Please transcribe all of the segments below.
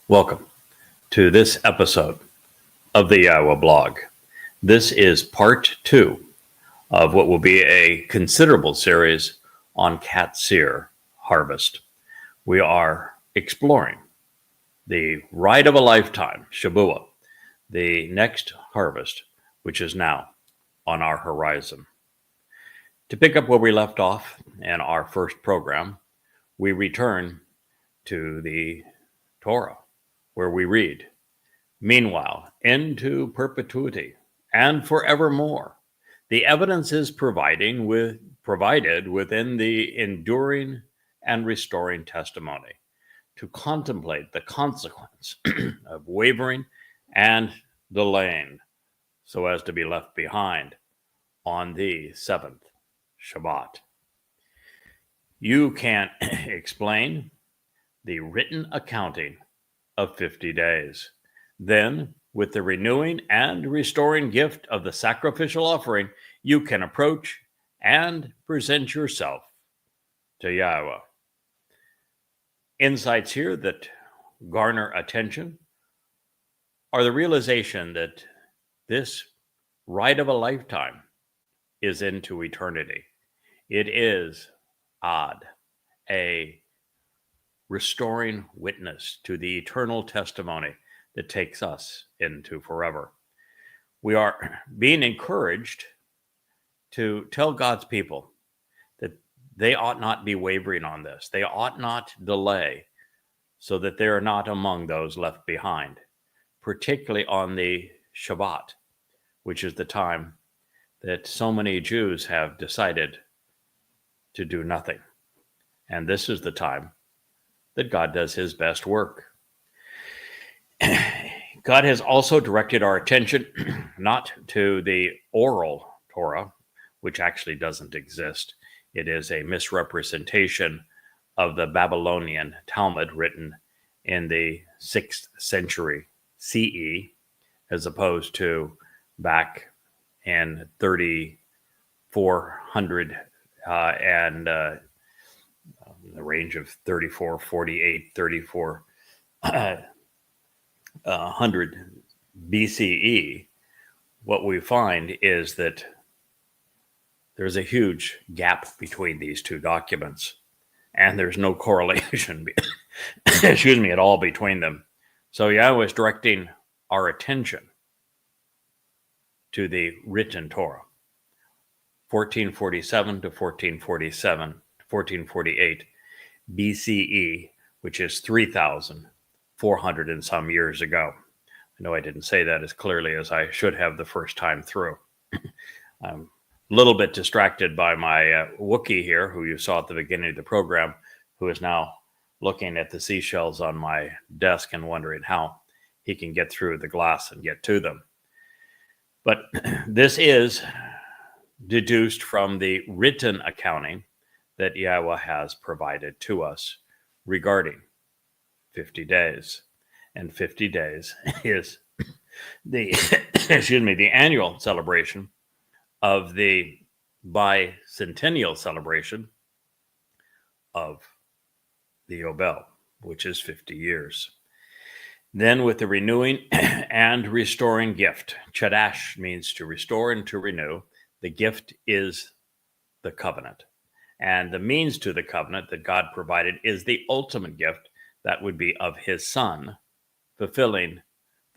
Welcome to this episode of the Iowa blog. This is part 2 of what will be a considerable series on Qatsyr harvest. We are exploring the ride of a lifetime, Shabuah, the next harvest, which is now on our horizon. To pick up where we left off in our first program, we return to the Torah, where we read, "Meanwhile, into perpetuity and forevermore, the evidence is provided within the enduring and restoring testimony to contemplate the consequence of wavering and delaying so as to be left behind on the seventh Shabbat." You can explain the written accounting of 50 days. Then, with the renewing and restoring gift of the sacrificial offering, you can approach and present yourself to Yahweh. Insights here that garner attention are the realization that this ride of a lifetime is into eternity. It is a restoring witness to the eternal testimony that takes us into forever. We are being encouraged to tell God's people that they ought not be wavering on this. They ought not delay so that they are not among those left behind, particularly on the Shabbat, which is the time that so many Jews have decided to do nothing. And this is the time that God does his best work. God has also directed our attention not to the oral Torah, which actually doesn't exist. It is a misrepresentation of the Babylonian Talmud written in the 6th century CE, as opposed to back in 3400 and the range of 3448, 3400 BCE. What we find is that there's a huge gap between these two documents, and there's no correlation, at all between them. So Yahweh is directing our attention to the written Torah, 1447 to 1448 BCE, which is 3,400 and some years ago. I know I didn't say that as clearly as I should have the first time through. I'm a little bit distracted by my Wookiee here, who you saw at the beginning of the program, who is now looking at the seashells on my desk and wondering how he can get through the glass and get to them. But this is deduced from the written accounting that Yahweh has provided to us regarding 50 days. And 50 days is the the annual celebration of the bicentennial celebration of the Yobel, which is 50 years. Then with the renewing and restoring gift, Chadash means to restore and to renew. The gift is the covenant. And the means to the covenant that God provided is the ultimate gift, that would be of his son, fulfilling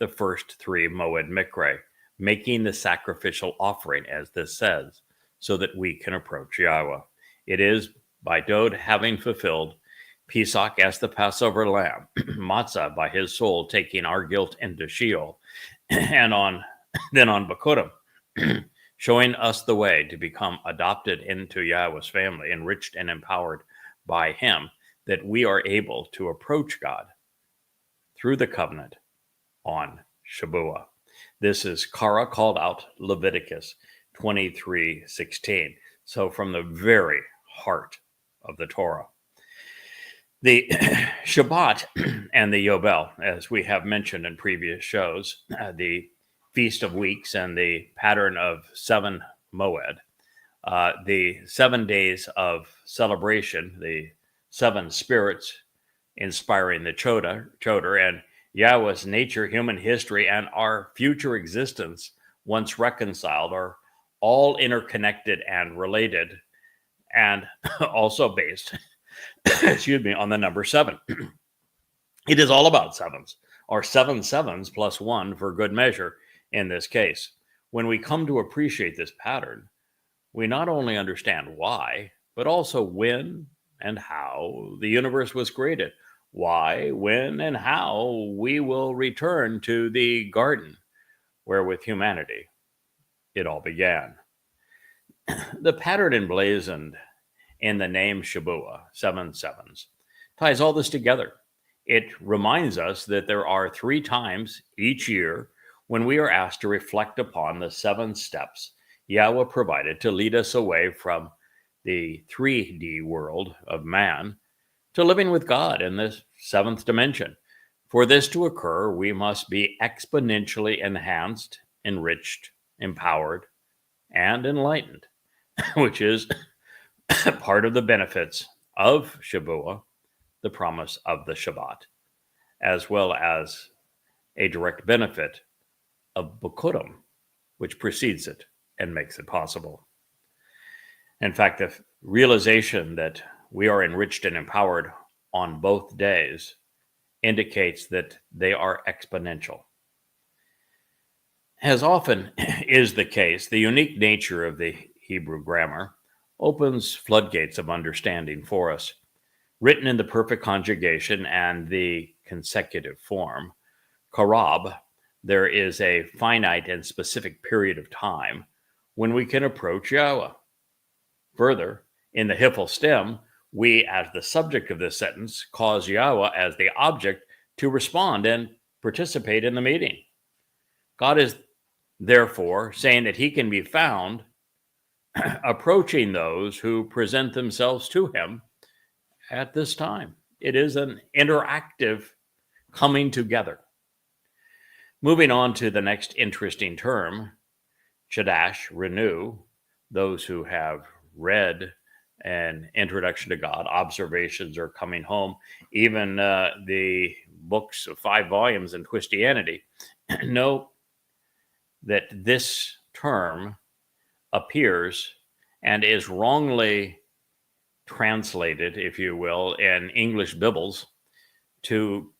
the first 3 Moed Mikre, making the sacrificial offering, as this says, so that we can approach Yahweh. It is by Dode having fulfilled Pesach as the Passover lamb, Matzah by his soul taking our guilt into Sheol, and then on Bakurim, showing us the way to become adopted into Yahweh's family, enriched and empowered by him, that we are able to approach God through the covenant on Shabuah. This is Kara called out Leviticus 23:16. So from the very heart of the Torah. The Shabbat and the Yobel, as we have mentioned in previous shows, the Feast of Weeks and the pattern of 7 Moed, the 7 days of celebration, the 7 spirits inspiring the Chodar, and Yahweh's nature, human history, and our future existence, once reconciled, are all interconnected and related, and also based, excuse me, on the number 7. It is all about sevens, or 7 sevens plus 1 for good measure in this case. When we come to appreciate this pattern, we not only understand why, but also when and how the universe was created. Why, when, and how we will return to the garden where with humanity it all began. The pattern emblazoned in the name Shabua, 7 sevens, ties all this together. It reminds us that there are 3 times each year when we are asked to reflect upon the 7 steps Yahweh provided to lead us away from the 3D world of man to living with God in this 7th dimension. For this to occur, we must be exponentially enhanced, enriched, empowered, and enlightened, which is part of the benefits of Shabua, the promise of the Shabbat, as well as a direct benefit of Bokurim, which precedes it and makes it possible. In fact, the realization that we are enriched and empowered on both days indicates that they are exponential. As often is the case, the unique nature of the Hebrew grammar opens floodgates of understanding for us. Written in the perfect conjugation and the consecutive form, Karab, there is a finite and specific period of time when we can approach Yahweh. Further, in the Hiphil stem, we, as the subject of this sentence, cause Yahweh as the object to respond and participate in the meeting. God is therefore saying that he can be found approaching those who present themselves to him at this time. It is an interactive coming together. Moving on to the next interesting term, Chadash, renew. Those who have read an introduction to God, observations are coming home. Even the books of 5 volumes in Christianity know that this term appears and is wrongly translated, if you will, in English Bibles to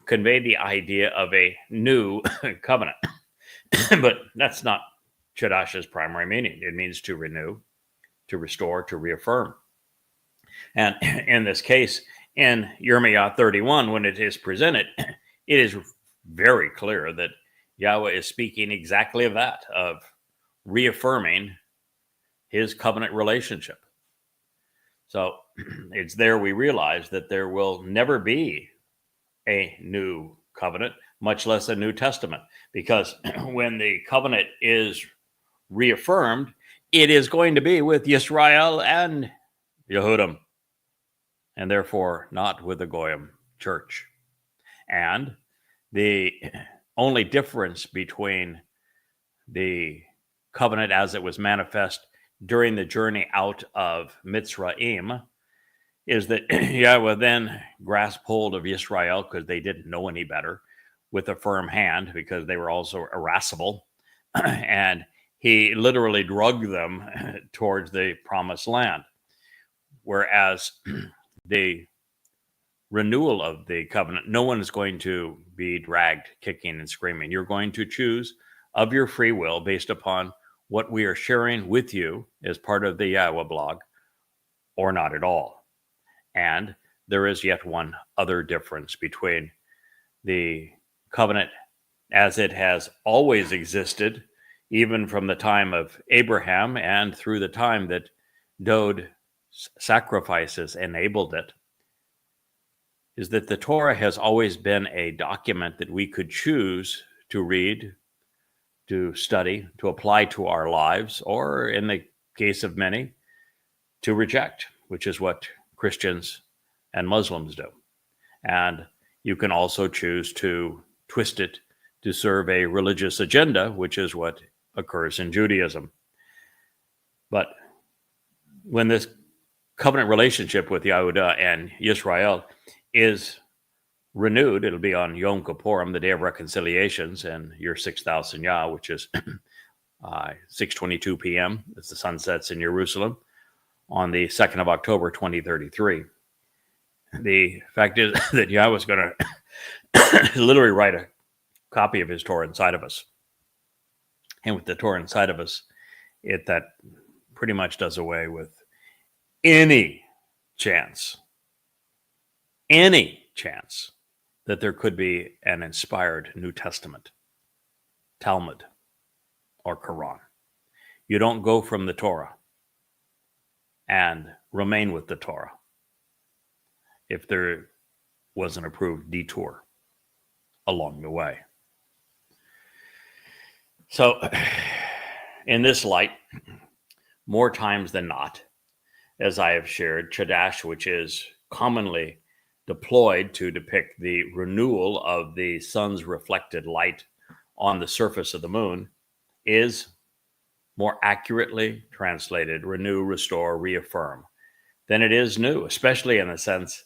convey the idea of a new covenant. But that's not Chadash's primary meaning. It means to renew, to restore, to reaffirm. And in this case, in Yirmiyah 31, when it is presented, it is very clear that Yahweh is speaking exactly of that, of reaffirming his covenant relationship. So it's there we realize that there will never be a new covenant, much less a New Testament, because when the covenant is reaffirmed, it is going to be with Yisrael and Yehudim, and therefore not with the Goyim church. And the only difference between the covenant as it was manifest during the journey out of Mitzrayim is that Yahweh then grasped hold of Israel, because they didn't know any better, with a firm hand, because they were also irascible, and he literally drugged them towards the promised land. Whereas the renewal of the covenant, no one is going to be dragged kicking and screaming. You're going to choose of your free will based upon what we are sharing with you as part of the Yahweh blog, or not at all. And there is yet one other difference between the covenant as it has always existed, even from the time of Abraham and through the time that Dode sacrifices enabled it, is that the Torah has always been a document that we could choose to read, to study, to apply to our lives, or in the case of many, to reject, which is what Christians and Muslims do. And you can also choose to twist it to serve a religious agenda, which is what occurs in Judaism. But when this covenant relationship with Yehudah and Yisrael is renewed. It'll be on Yom Kippurim, the Day of Reconciliations, and year 6000 Yah, which is 6:22 p.m. as the sun sets in Jerusalem on the 2nd of October, 2033. The fact is that Yah was going to literally write a copy of his Torah inside of us. And with the Torah inside of us, that pretty much does away with any chance that there could be an inspired New Testament, Talmud, or Quran. You don't go from the Torah and remain with the Torah if there was an approved detour along the way. So, in this light, more times than not, as I have shared, Chadash, which is commonly deployed to depict the renewal of the sun's reflected light on the surface of the moon, is more accurately translated renew, restore, reaffirm than it is new, especially in the sense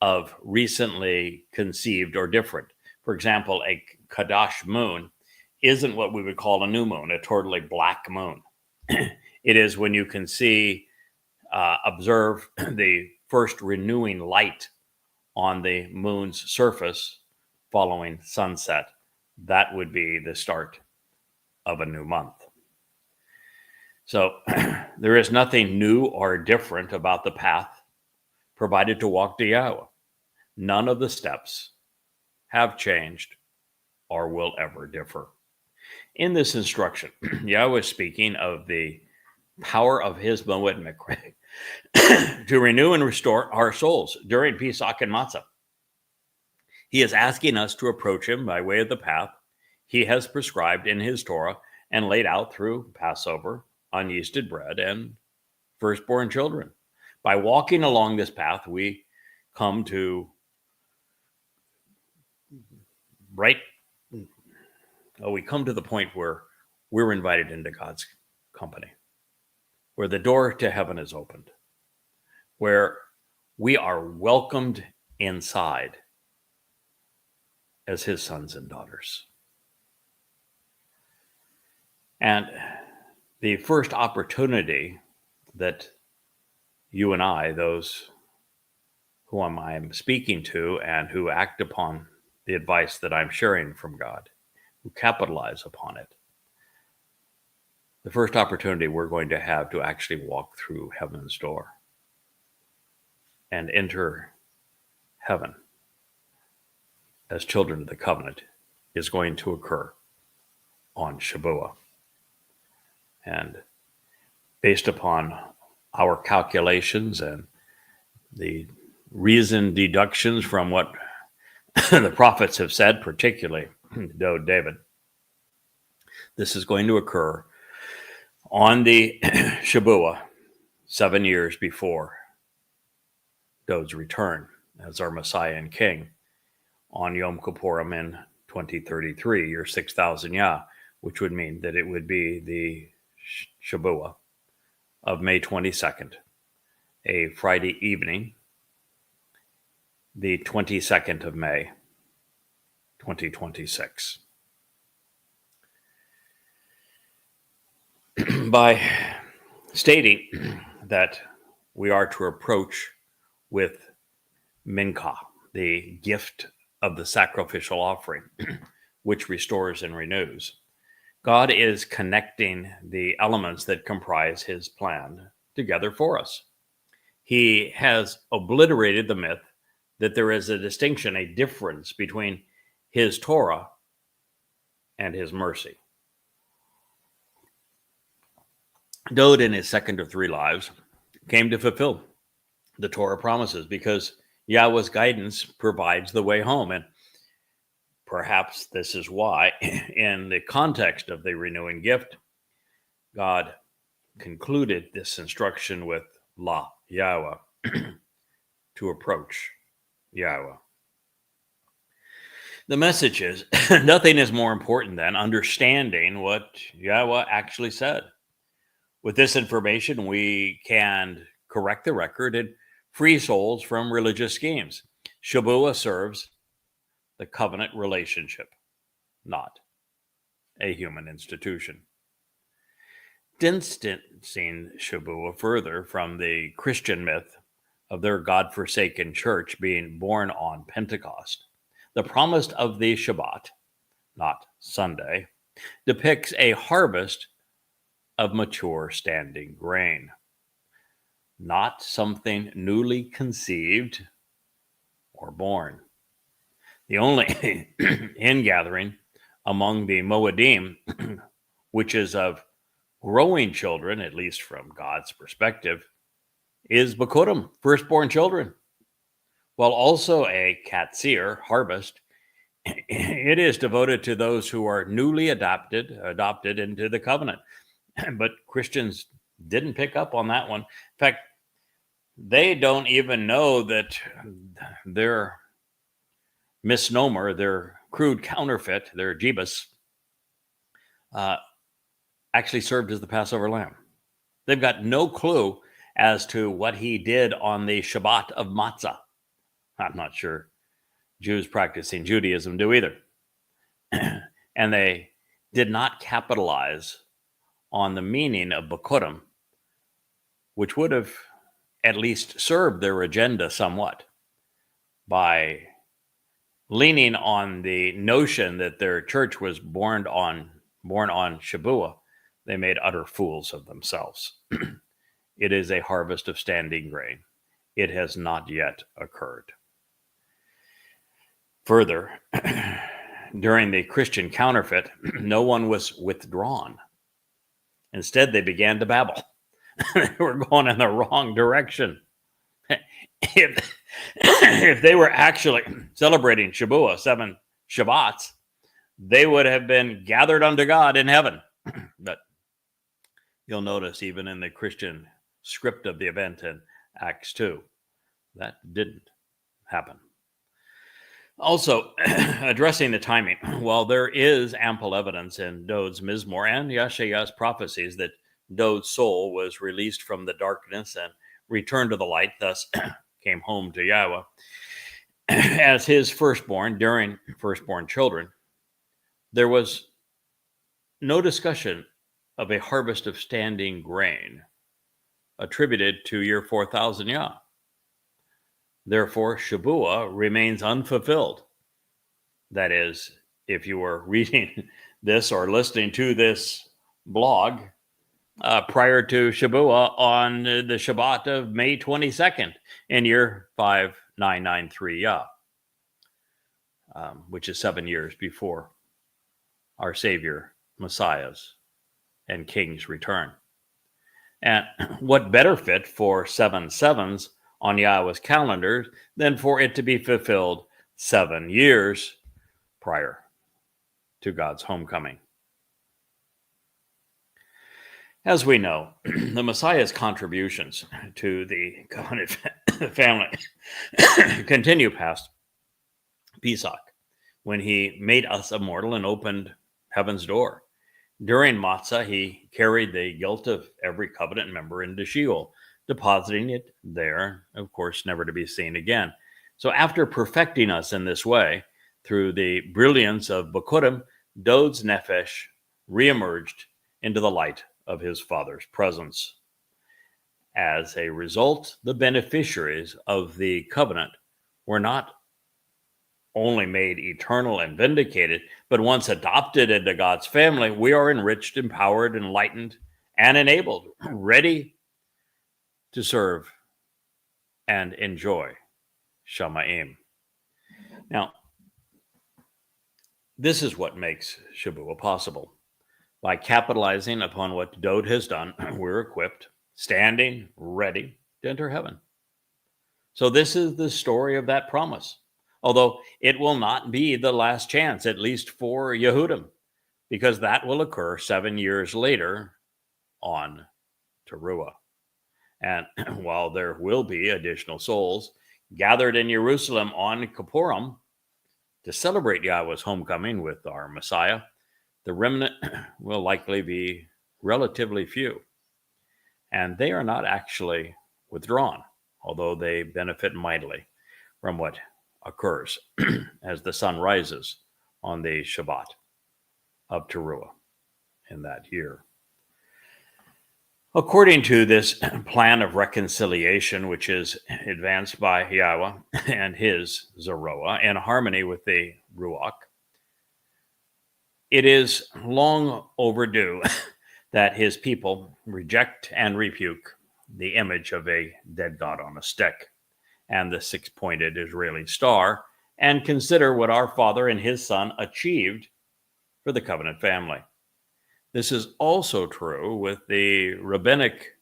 of recently conceived or different. For example, a Kadash moon isn't what we would call a new moon, a totally black moon. It is when you can see, observe the first renewing light on the moon's surface following sunset. That would be the start of a new month. So there is nothing new or different about the path provided to walk to Yahweh. None of the steps have changed or will ever differ. In this instruction, Yahweh is speaking of the power of his Moed Mikreh to renew and restore our souls during Pesach and Matzah. He is asking us to approach him by way of the path he has prescribed in his Torah and laid out through Passover, unyeasted bread, and firstborn children. By walking along this path, we come to the point where we're invited into God's company, where the door to heaven is opened, where we are welcomed inside as his sons and daughters. And the first opportunity that you and I, those whom I'm speaking to and who act upon the advice that I'm sharing from God, who capitalize upon it, the first opportunity we're going to have to actually walk through heaven's door and enter heaven as children of the covenant is going to occur on Shabuah. And based upon our calculations and the reasoned deductions from what the prophets have said, particularly David, this is going to occur on the Shabuah 7 years before David's return as our Messiah and King on Yom Kippurim in 2033, year 6000 Yah, which would mean that it would be the Shabuah of May 22nd, a Friday evening, the 22nd of May, 2026. By stating that we are to approach with Mincha, the gift of the sacrificial offering, which restores and renews, God is connecting the elements that comprise his plan together for us. He has obliterated the myth that there is a distinction, a difference between his Torah and his mercy. David, in his second of three lives, came to fulfill the Torah promises because Yahweh's guidance provides the way home. And perhaps this is why, in the context of the renewing gift, God concluded this instruction with La Yahweh, to approach Yahweh. The message is nothing is more important than understanding what Yahweh actually said. With this information, we can correct the record and free souls from religious schemes. Shabuah serves the covenant relationship, not a human institution. Distancing Shabuah further from the Christian myth of their God-forsaken church being born on Pentecost, the promise of the Shabbat, not Sunday, depicts a harvest of mature standing grain, not something newly conceived or born. The only ingathering among the Moedim, which is of growing children, at least from God's perspective, is Bikurim, firstborn children. While also a Qatsyr, harvest, it is devoted to those who are newly adopted into the covenant. But Christians didn't pick up on that one. In fact, they don't even know that their misnomer, their crude counterfeit, their Jebus, actually served as the Passover lamb. They've got no clue as to what he did on the Shabbat of Matzah. I'm not sure Jews practicing Judaism do either. And they did not capitalize on the meaning of Bikurim, which would have at least served their agenda somewhat by leaning on the notion that their church was born on Shabuah. They made utter fools of themselves. It is a harvest of standing grain. It has not yet occurred. Further, during the Christian counterfeit, no one was withdrawn. Instead, they began to babble. They were going in the wrong direction. If they were actually celebrating Shabuah, 7 Shabbats, they would have been gathered unto God in heaven. But you'll notice even in the Christian script of the event in Acts 2, that didn't happen. Also, addressing the timing, while there is ample evidence in Dod's Mizmor and Yeshaya's prophecies that Dod's soul was released from the darkness and returned to the light, thus came home to Yahweh, as his firstborn during firstborn children, there was no discussion of a harvest of standing grain attributed to year 4000 Yah. Therefore, Shabuah remains unfulfilled. That is, if you were reading this or listening to this blog prior to Shabuah on the Shabbat of May 22nd in year 5993 Yah, which is 7 years before our Savior, Messiah's, and King's return. And what better fit for 7 sevens on Yahweh's calendar than for it to be fulfilled 7 years prior to God's homecoming? As we know, the Messiah's contributions to the covenant family continue past Pesach, when he made us immortal and opened heaven's door. During Matzah, he carried the guilt of every covenant member into Sheol, depositing it there, of course, never to be seen again. So after perfecting us in this way, through the brilliance of Bikurim, Dod's Nefesh reemerged into the light of his Father's presence. As a result, the beneficiaries of the covenant were not only made eternal and vindicated, but once adopted into God's family, we are enriched, empowered, enlightened, and enabled, ready to serve and enjoy Shamayim. Now, this is what makes Shabuah possible. By capitalizing upon what Dod has done, we're equipped, standing, ready to enter heaven. So this is the story of that promise, although it will not be the last chance, at least for Yehudim, because that will occur 7 years later on Teruah. And while there will be additional souls gathered in Jerusalem on Kippurim to celebrate Yahweh's homecoming with our Messiah, the remnant will likely be relatively few. And they are not actually withdrawn, although they benefit mightily from what occurs as the sun rises on the Shabbat of Teruah in that year. According to this plan of reconciliation, which is advanced by Yahweh and his Zeroah in harmony with the Ruach, it is long overdue that his people reject and rebuke the image of a dead god on a stick and the six-pointed Israeli star, and consider what our Father and his Son achieved for the covenant family. This is also true with the rabbinic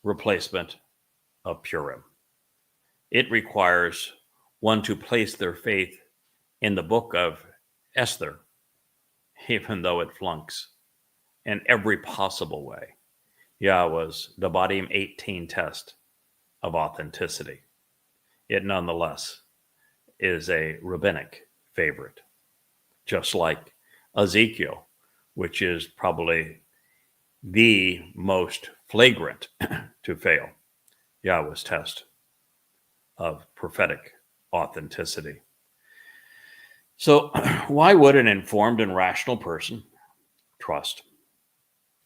replacement of Purim. It requires one to place their faith in the book of Esther, even though it flunks in every possible way. Yahweh's Devarim 18 test of authenticity. It nonetheless is a rabbinic favorite, just like Ezekiel, which is probably the most flagrant to fail Yahweh's test of prophetic authenticity. So why would an informed and rational person trust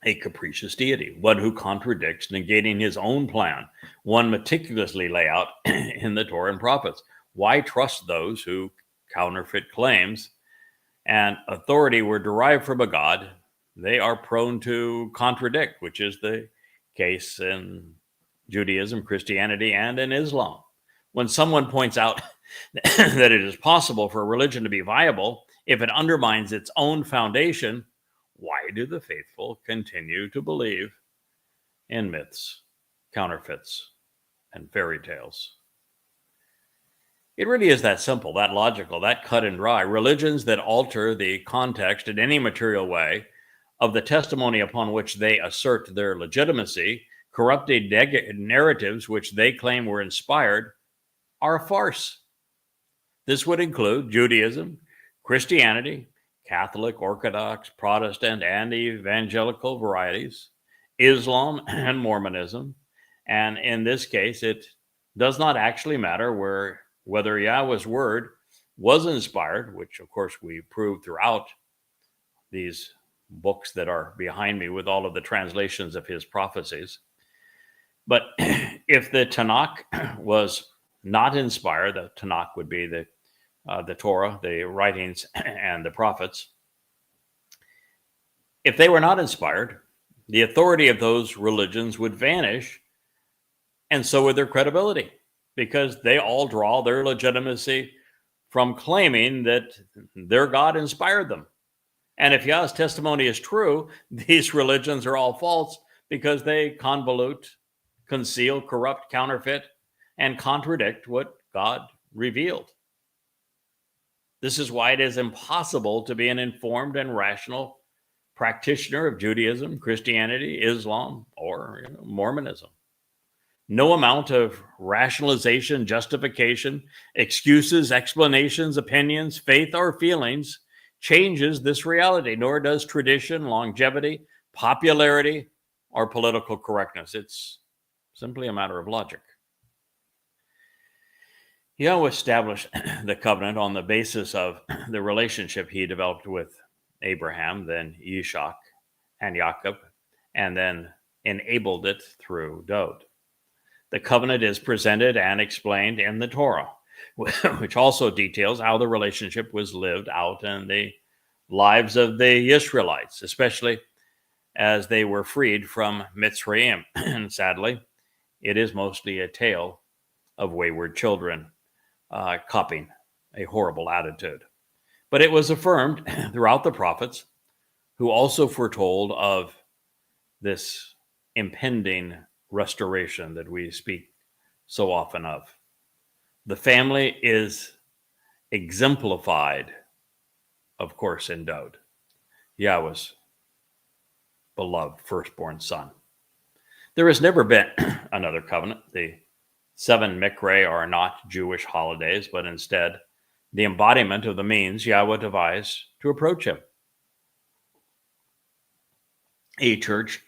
a capricious deity, one who contradicts, negating his own plan, one meticulously laid out in the Torah and prophets? Why trust those who counterfeit claims and authority were derived from a God they are prone to contradict, which is the case in Judaism, Christianity, and in Islam? When someone points out that it is possible for a religion to be viable if it undermines its own foundation, why do the faithful continue to believe in myths, counterfeits, and fairy tales? It really is that simple, that logical, that cut and dry. Religions that alter the context in any material way of the testimony upon which they assert their legitimacy, corrupted narratives which they claim were inspired, are a farce. This would include Judaism, Christianity, Catholic, Orthodox, Protestant, and evangelical varieties, Islam, and Mormonism. And in this case, it does not actually matter whether Yahweh's word was inspired, which of course we prove throughout these books that are behind me with all of the translations of his prophecies. But if the Tanakh was not inspired, the Tanakh would be the Torah, the writings, and the prophets. If they were not inspired, the authority of those religions would vanish, and so would their credibility, because they all draw their legitimacy from claiming that their God inspired them. And if Yah's testimony is true, these religions are all false because they convolute, conceal, corrupt, counterfeit, and contradict what God revealed. This is why it is impossible to be an informed and rational practitioner of Judaism, Christianity, Islam, or Mormonism. No amount of rationalization, justification, excuses, explanations, opinions, faith, or feelings changes this reality, nor does tradition, longevity, popularity, or political correctness. It's simply a matter of logic. Yahweh established the covenant on the basis of the relationship he developed with Abraham, then Ishak and Jacob, and then enabled it through Dod. The covenant is presented and explained in the Torah, which also details how the relationship was lived out in the lives of the Israelites, especially as they were freed from Mitzrayim. And sadly, it is mostly a tale of wayward children copying a horrible attitude. But it was affirmed throughout the prophets, who also foretold of this impending restoration that we speak so often of. The family is exemplified, of course, in Dod, Yahweh's beloved firstborn son. There has never been another covenant. The 7 Mikre are not Jewish holidays, but instead the embodiment of the means Yahweh devised to approach him. A church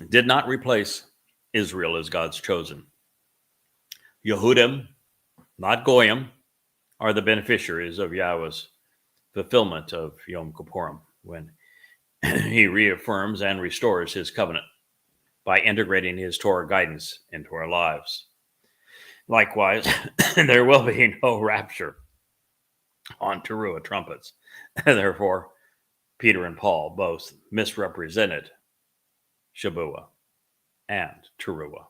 did not replace Israel as God's chosen. Yehudim, not Goyim, are the beneficiaries of Yahweh's fulfillment of Yom Kippurim when he reaffirms and restores his covenant by integrating his Torah guidance into our lives. Likewise, there will be no rapture on Teruah trumpets. Therefore, Peter and Paul both misrepresented Shabuah and Teruah.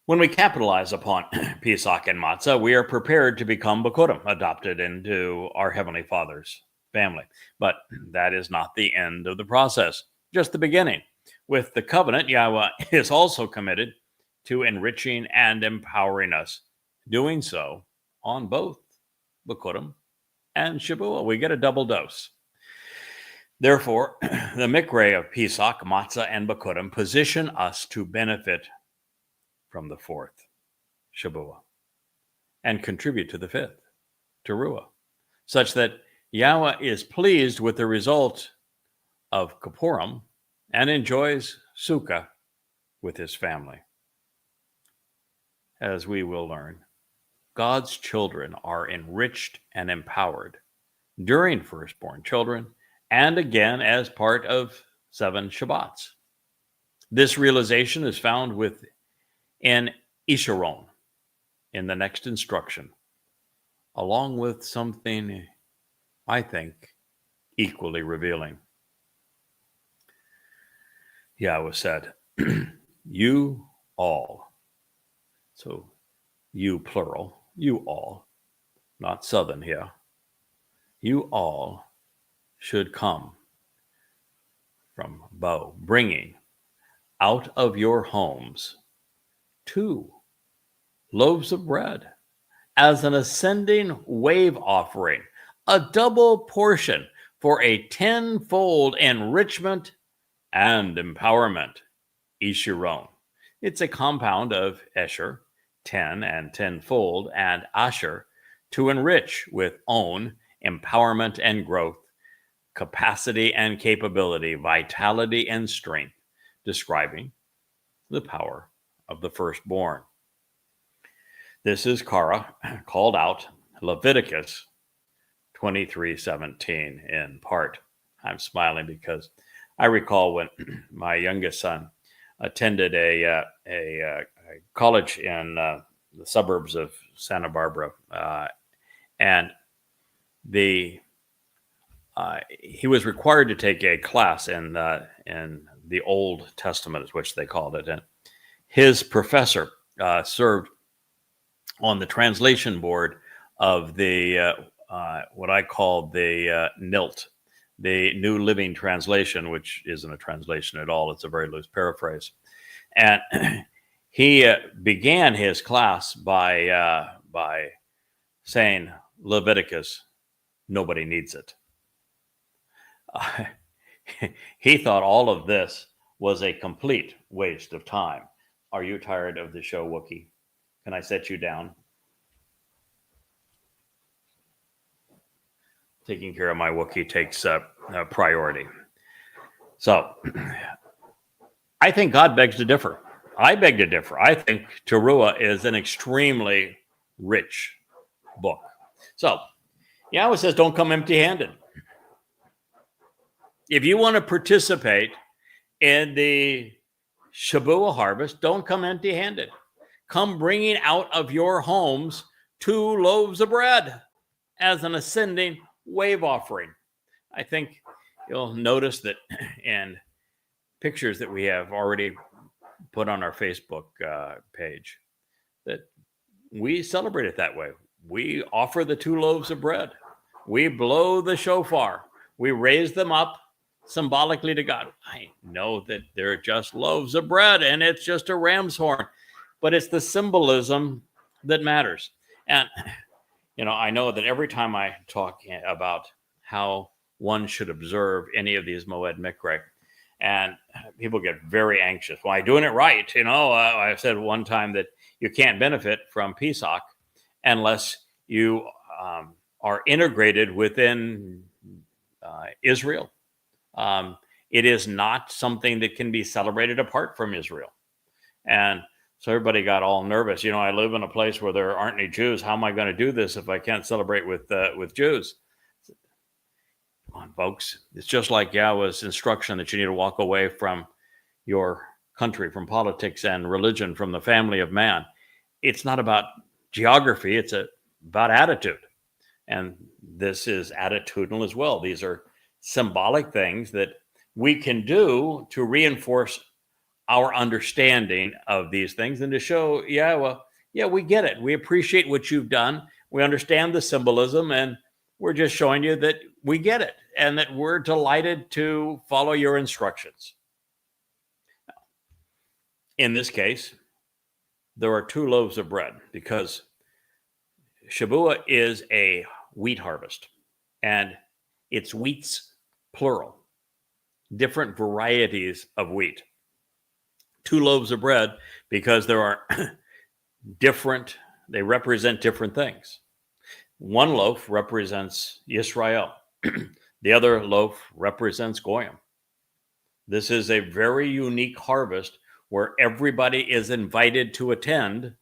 When we capitalize upon Pesach and Matzah, we are prepared to become Bikurim, adopted into our Heavenly Father's family. But that is not the end of the process, just the beginning. With the covenant, Yahweh is also committed to enriching and empowering us, doing so on both Bikurim and Shabuah. We get a double dose. Therefore, the Mikre of Pesach, Matzah, and Bikurim position us to benefit from the fourth, Shabuah, and contribute to the fifth, Teruah, such that Yahweh is pleased with the result of Kippurim and enjoys Sukkah with his family. As we will learn, God's children are enriched and empowered during firstborn children and again as part of 7 Shabbats. This realization is found within Isharon in the next instruction, along with something I think equally revealing. Yahweh said, you all, so you plural, you all, not southern here, you all should come from Bo, bringing out of your homes 2 loaves of bread as an ascending wave offering, a double portion for a 10-fold enrichment and empowerment. Ishiron. It's a compound of Esher, 10 and 10-fold, and Asher, to enrich with own, empowerment and growth, capacity and capability, vitality and strength, describing the power of the firstborn. This is Kara called out Leviticus 23:17 in part. I'm smiling because I recall when my youngest son attended a college in the suburbs of Santa Barbara, and he was required to take a class in the Old Testament, is which they called it, and his professor served on the translation board of the what I call the NILT, the New Living Translation, which isn't a translation at all. It's a very loose paraphrase. And he began his class by saying, Leviticus, nobody needs it. He thought all of this was a complete waste of time. Are you tired of the show, Wookie? Can I set you down? Taking care of my Wookiee takes priority. So I think God begs to differ. I beg to differ. I think Teruah is an extremely rich book. So Yahweh says, don't come empty-handed. If you want to participate in the Shabuah harvest, don't come empty-handed. Come bringing out of your homes 2 loaves of bread as an ascending wave offering. I think you'll notice that in pictures that we have already put on our Facebook page, that we celebrate it that way. We offer the 2 loaves of bread. We blow the shofar. We raise them up symbolically to God. I know that they're just loaves of bread and it's just a ram's horn, but it's the symbolism that matters. And I know that every time I talk about how one should observe any of these Moed Mikre, and people get very anxious. Well, I'm doing it right. I said one time that you can't benefit from Pesach unless you are integrated within Israel. It is not something that can be celebrated apart from Israel. And So everybody got all nervous. I live in a place where there aren't any Jews. How am I going to do this if I can't celebrate with Jews? Come on, folks. It's just like Yahweh's instruction that you need to walk away from your country, from politics and religion, from the family of man. It's not about geography. It's about attitude. And this is attitudinal as well. These are symbolic things that we can do to reinforce our understanding of these things and to show, we get it. We appreciate what you've done. We understand the symbolism, and we're just showing you that we get it and that we're delighted to follow your instructions. In this case, there are 2 loaves of bread because Shavuot is a wheat harvest, and it's wheats, plural, different varieties of wheat. 2 loaves of bread because there are they represent different things. One loaf represents Israel. The other loaf represents Goyim. This is a very unique harvest where everybody is invited to attend,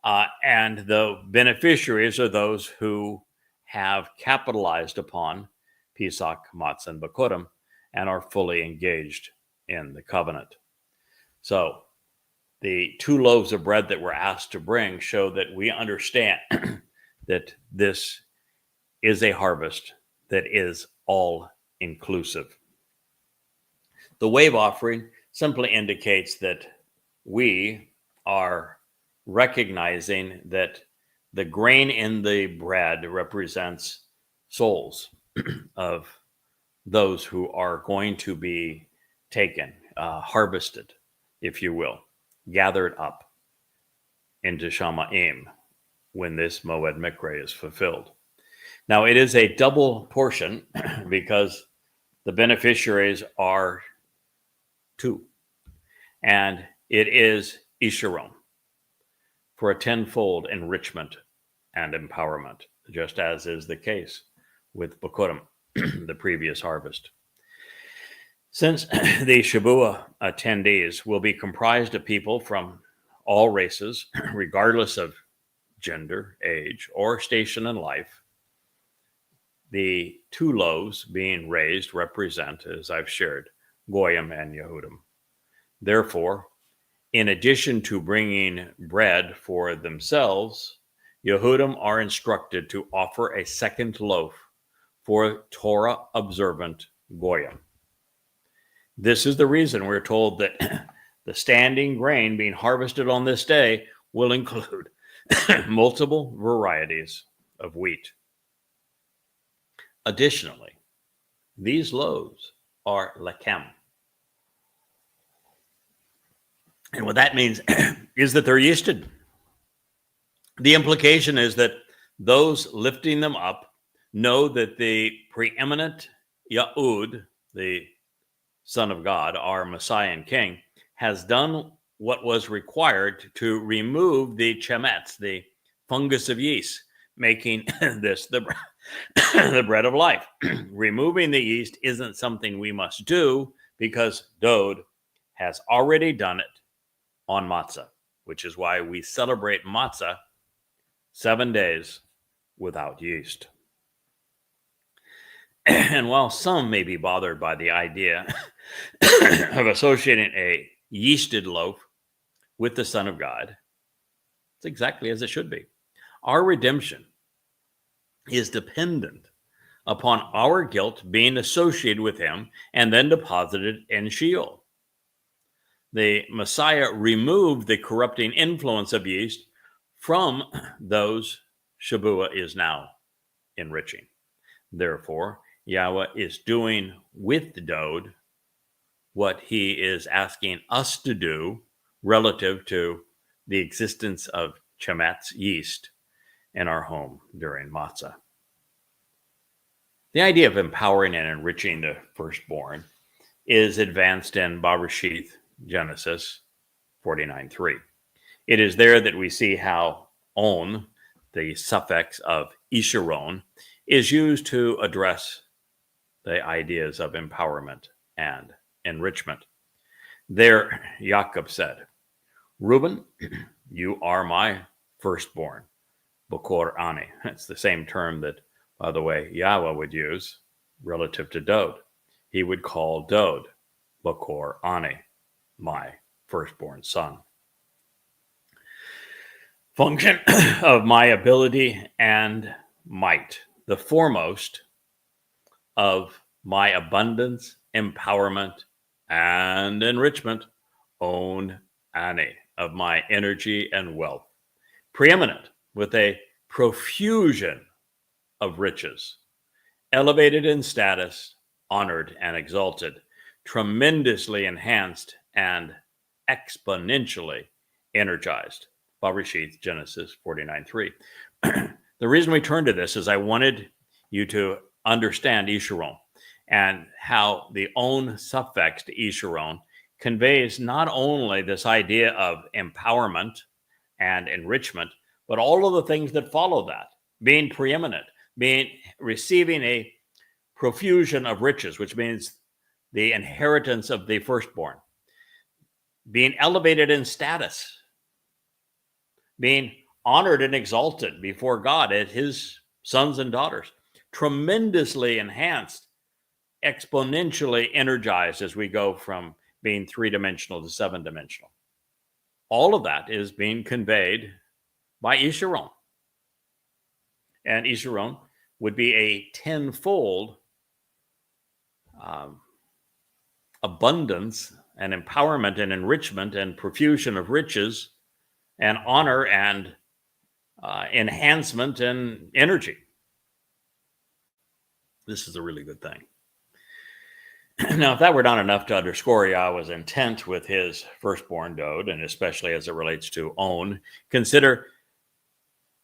and the beneficiaries are those who have capitalized upon Pesach, Matzah, and Bikurim and are fully engaged in the covenant. So the 2 loaves of bread that we're asked to bring show that we understand that this is a harvest that is all inclusive. The wave offering simply indicates that we are recognizing that the grain in the bread represents souls of those who are going to be taken, harvested, if you will, gathered up into Shamaim when this Moed Mikre is fulfilled. Now, it is a double portion because the beneficiaries are 2, and it is Isharon for a 10-fold enrichment and empowerment, just as is the case with Bikurim, the previous harvest. Since the Shavuot attendees will be comprised of people from all races, regardless of gender, age, or station in life, the 2 loaves being raised represent, as I've shared, Goyim and Yehudim. Therefore, in addition to bringing bread for themselves, Yehudim are instructed to offer a second loaf for Torah-observant Goyim. This is the reason we're told that the standing grain being harvested on this day will include multiple varieties of wheat. Additionally, these loaves are lechem. And what that means is that they're yeasted. The implication is that those lifting them up know that the preeminent Yahud, the Son of God, our Messiah and King, has done what was required to remove the chemetz, the fungus of yeast, making this the bread of life. Removing the yeast isn't something we must do because Dod has already done it on matzah, which is why we celebrate matzah 7 days without yeast. And while some may be bothered by the idea of associating a yeasted loaf with the Son of God, it's exactly as it should be. Our redemption is dependent upon our guilt being associated with him and then deposited in Sheol. The Messiah removed the corrupting influence of yeast from those Shavuot is now enriching. Therefore, Yahweh is doing with the Dod what he is asking us to do relative to the existence of chemetz, yeast, in our home during matzah. The idea of empowering and enriching the firstborn is advanced in Bereshith, Genesis 49:3. It is there that we see how on, the suffix of Isharon, is used to address the ideas of empowerment and enrichment. There, Jacob said, Reuben, you are my firstborn. Bokor Ani. It's the same term that, by the way, Yahweh would use relative to Dod. He would call Dod Bokor Ani, my firstborn son. Function of my ability and might, the foremost of my abundance, empowerment, and enrichment, own Ani, of my energy and wealth, preeminent with a profusion of riches, elevated in status, honored and exalted, tremendously enhanced and exponentially energized. Bereshith, Genesis 49:3. The reason we turn to this is I wanted you to understand Yishuron and how the own suffix to Yishuron conveys not only this idea of empowerment and enrichment, but all of the things that follow that, being preeminent, receiving a profusion of riches, which means the inheritance of the firstborn, being elevated in status, being honored and exalted before God as his sons and daughters, tremendously enhanced, exponentially energized as we go from being three-dimensional to seven-dimensional. All of that is being conveyed by Yishuron. And Yishuron would be a tenfold abundance and empowerment and enrichment and profusion of riches and honor and enhancement and energy. This is a really good thing. Now, if that were not enough to underscore Yahweh's intent with his firstborn Dod, and especially as it relates to own, consider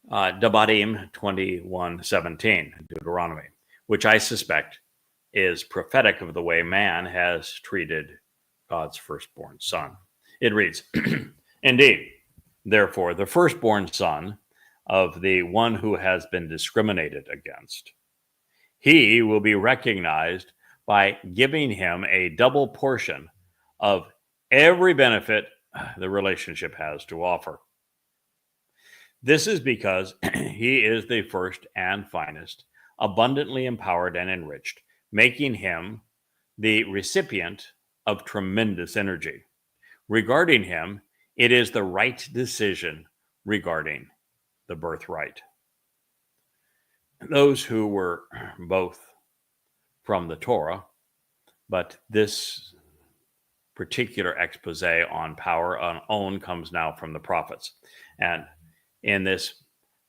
Devarim 21:17, Deuteronomy, which I suspect is prophetic of the way man has treated God's firstborn son. It reads, "Indeed, therefore, the firstborn son of the one who has been discriminated against, he will be recognized by giving him a double portion of every benefit the relationship has to offer. This is because he is the first and finest, abundantly empowered and enriched, making him the recipient of tremendous energy. Regarding him, it is the right decision regarding the birthright." Those who were both from the Torah, but this particular expose on power on own comes now from the prophets. And in this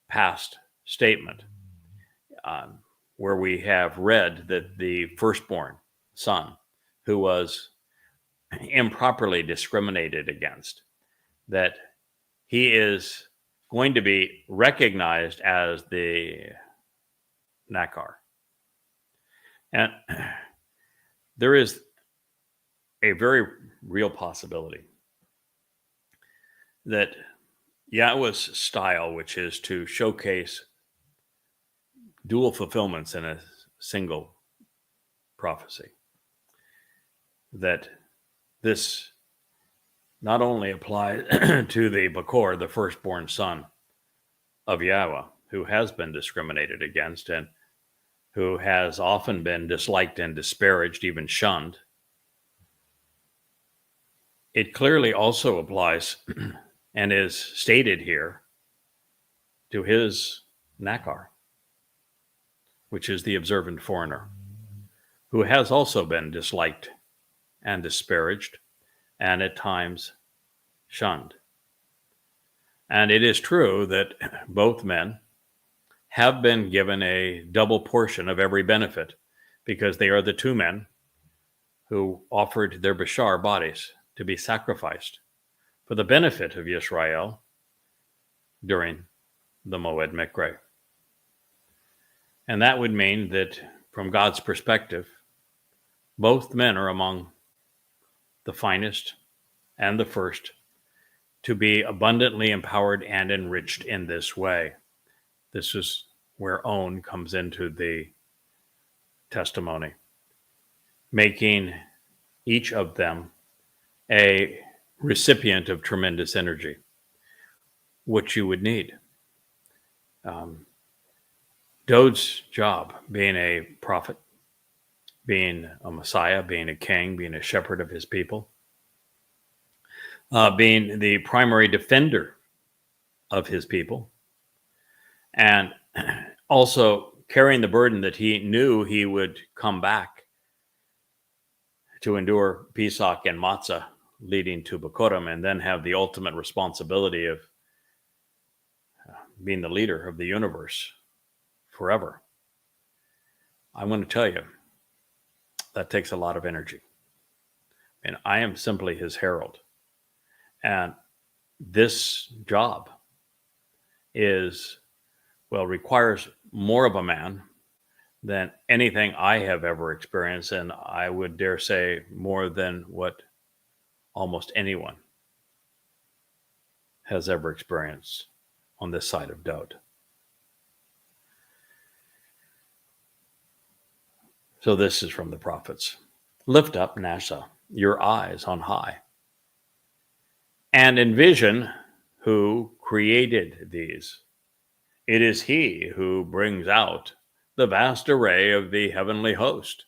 past statement, where we have read that the firstborn son who was improperly discriminated against, that he is going to be recognized as the Nakar. And there is a very real possibility that Yahweh's style, which is to showcase dual fulfillments in a single prophecy, that this not only applies to the Bakor, the firstborn son of Yahweh, who has been discriminated against and who has often been disliked and disparaged, even shunned. It clearly also applies and is stated here to his Nakar, which is the observant foreigner, who has also been disliked and disparaged and at times shunned. And it is true that both men have been given a double portion of every benefit because they are the two men who offered their Bashar bodies to be sacrificed for the benefit of Yisrael during the Moed Mikre. And that would mean that from God's perspective, both men are among the finest and the first to be abundantly empowered and enriched in this way. This is where own comes into the testimony, making each of them a recipient of tremendous energy, which you would need. Dode's job, being a prophet, being a Messiah, being a king, being a shepherd of his people, being the primary defender of his people, and also carrying the burden that he knew he would come back to endure Pesach and Matzah, leading to Bikurim, and then have the ultimate responsibility of being the leader of the universe forever. I'm going to tell you, that takes a lot of energy. And I am simply his herald. And this job requires more of a man than anything I have ever experienced. And I would dare say more than what almost anyone has ever experienced on this side of Dode. So this is from the prophets. Lift up, Nasa, your eyes on high, and envision who created these. It is he who brings out the vast array of the heavenly host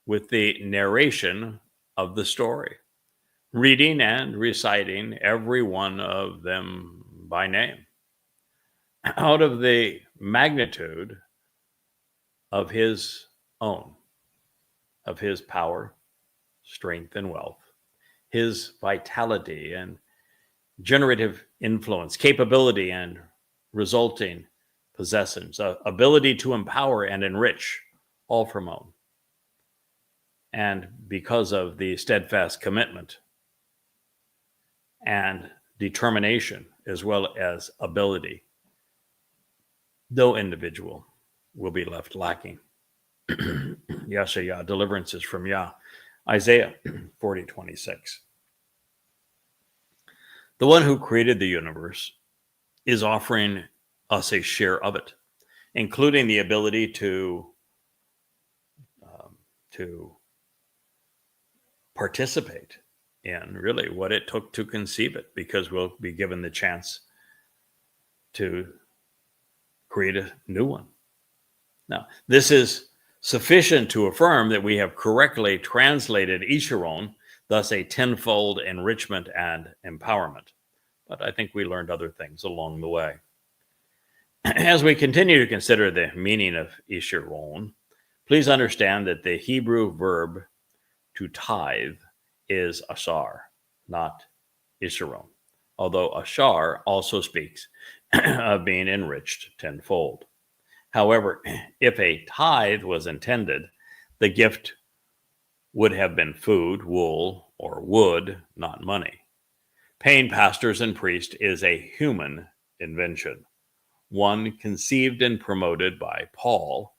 with the narration of the story, reading and reciting every one of them by name. Out of the magnitude of his own, of his power, strength, and wealth, his vitality and generative influence, capability and resulting possessions, ability to empower and enrich, all from own. And because of the steadfast commitment and determination, as well as ability, no individual will be left lacking. Yashayah, deliverances from Yah. Isaiah 40:26. The one who created the universe is offering us a share of it, including the ability to participate in really what it took to conceive it, because we'll be given the chance to create a new one. Now, this is sufficient to affirm that we have correctly translated Isharon, thus a tenfold enrichment and empowerment. But I think we learned other things along the way. As we continue to consider the meaning of Isharon, please understand that the Hebrew verb to tithe is ashar, not Isharon, although ashar also speaks of being enriched tenfold. However, if a tithe was intended, the gift would have been food, wool, or wood, not money. Paying pastors and priests is a human invention, one conceived and promoted by Paul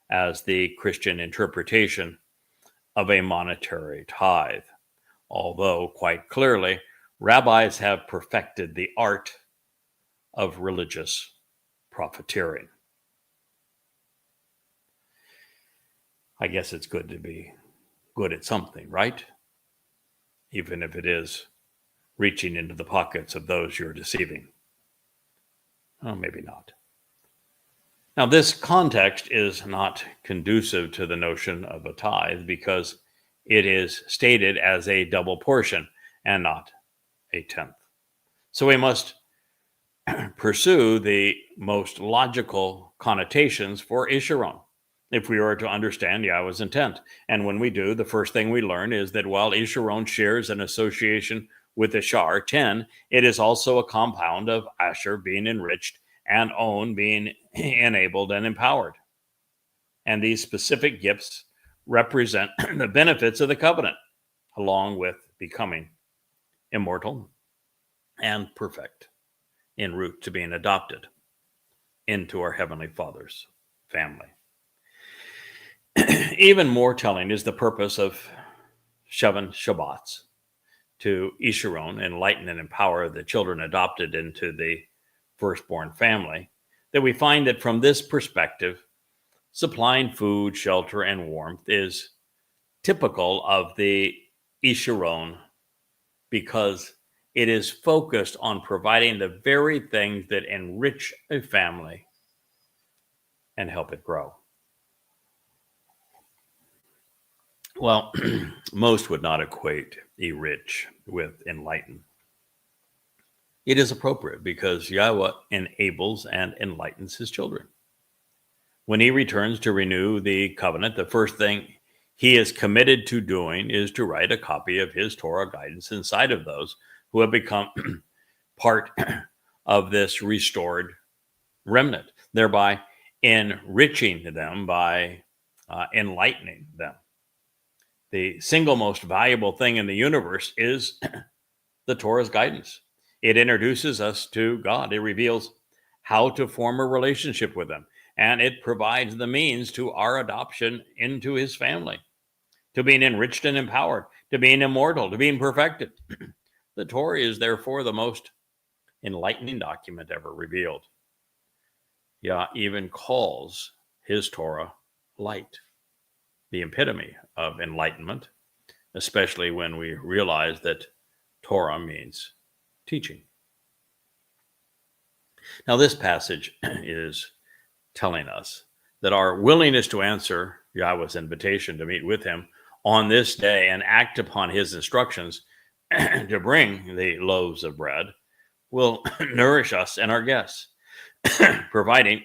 as the Christian interpretation of a monetary tithe, although quite clearly rabbis have perfected the art of religious profiteering. I guess it's good to be good at something, right? Even if it is reaching into the pockets of those you're deceiving. Oh, maybe not. Now, this context is not conducive to the notion of a tithe because it is stated as a double portion and not a tenth. So we must pursue the most logical connotations for Isharon if we are to understand Yahweh's intent. And when we do, the first thing we learn is that while Isharon shares an association with Ashar, 10, it is also a compound of Asher being enriched and On being enabled and empowered. And these specific gifts represent the benefits of the covenant, along with becoming immortal and perfect en route to being adopted into our Heavenly Father's family. Even more telling is the purpose of Shevan Shabbats, to Isharon, enlighten and empower the children adopted into the firstborn family, that we find that from this perspective, supplying food, shelter, and warmth is typical of the Isharon because it is focused on providing the very things that enrich a family and help it grow. Well, most would not equate enrich with enlighten. It is appropriate because Yahweh enables and enlightens his children. When he returns to renew the covenant, the first thing he is committed to doing is to write a copy of his Torah guidance inside of those who have become part of this restored remnant, thereby enriching them by enlightening them. The single most valuable thing in the universe is the Torah's guidance. It introduces us to God. It reveals how to form a relationship with him, and it provides the means to our adoption into his family, to being enriched and empowered, to being immortal, to being perfected. The Torah is therefore the most enlightening document ever revealed. Yah even calls his Torah light, the epitome of enlightenment, especially when we realize that Torah means teaching. Now, this passage is telling us that our willingness to answer Yahweh's invitation to meet with him on this day and act upon his instructions to bring the loaves of bread will nourish us and our guests, providing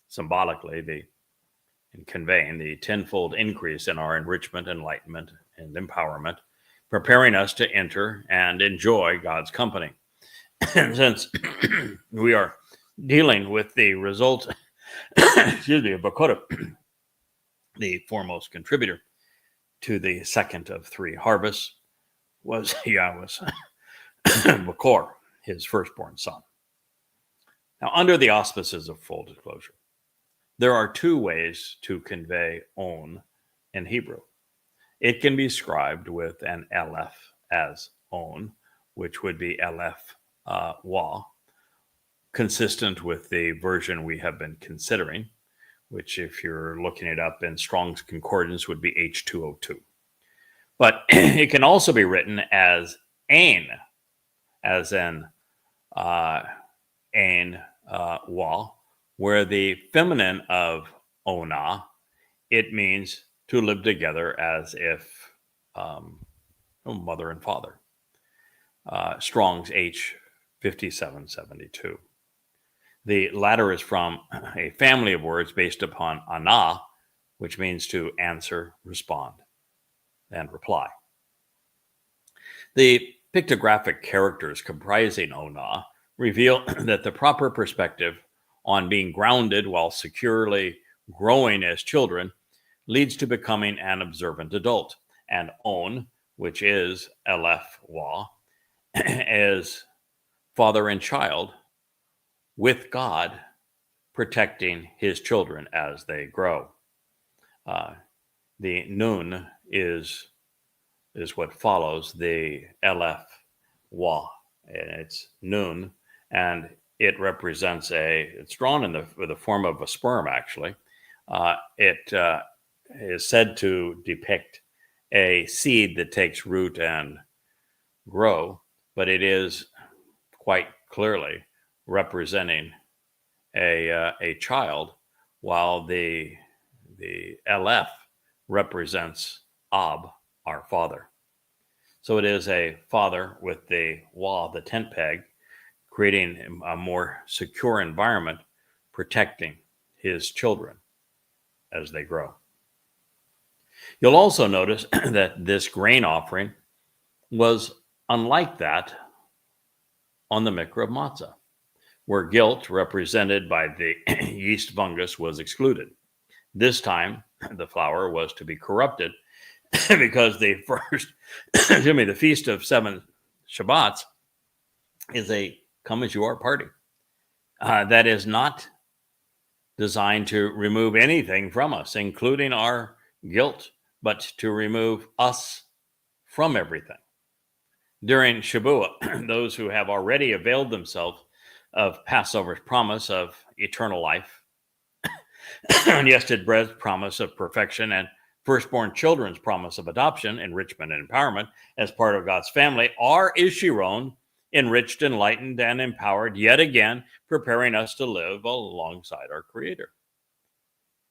symbolically and conveying the tenfold increase in our enrichment, enlightenment, and empowerment, preparing us to enter and enjoy God's company. Since we are dealing with the result, of Bakota, the foremost contributor to the second of three harvests was Yahweh's Bakor, his firstborn son. Now, under the auspices of full disclosure, there are two ways to convey on in Hebrew. It can be scribed with an Aleph as on, which would be Aleph Wa, consistent with the version we have been considering, which, if you're looking it up in Strong's Concordance, would be H202. But it can also be written as Ain, as in Ain Wa, where the feminine of Ona, it means to live together as if mother and father. Strong's H5772. The latter is from a family of words based upon Ana, which means to answer, respond, and reply. The pictographic characters comprising Ona reveal that the proper perspective on being grounded while securely growing as children leads to becoming an observant adult. And On, which is Aleph Wa, as father and child with God protecting his children as they grow. The Nun is what follows the Aleph Wa, and it's Nun, and it represents it's drawn in the form of a sperm, actually. It is said to depict a seed that takes root and grow, but it is quite clearly representing a child, while the Aleph represents Ab, our father. So it is a father with the Wa, the tent peg, creating a more secure environment, protecting his children as they grow. You'll also notice that this grain offering was unlike that on the Mikra of Matzah, where guilt represented by the yeast fungus was excluded. This time, the flour was to be corrupted because the Feast of Seven Shabbats is a come as you are party. That is not designed to remove anything from us, including our guilt, but to remove us from everything. During Shavuot, those who have already availed themselves of Passover's promise of eternal life, and yesterday bread's promise of perfection, and Firstborn children's promise of adoption, enrichment, and empowerment as part of God's family are Ishiron, enriched, enlightened, and empowered, yet again, preparing us to live alongside our Creator.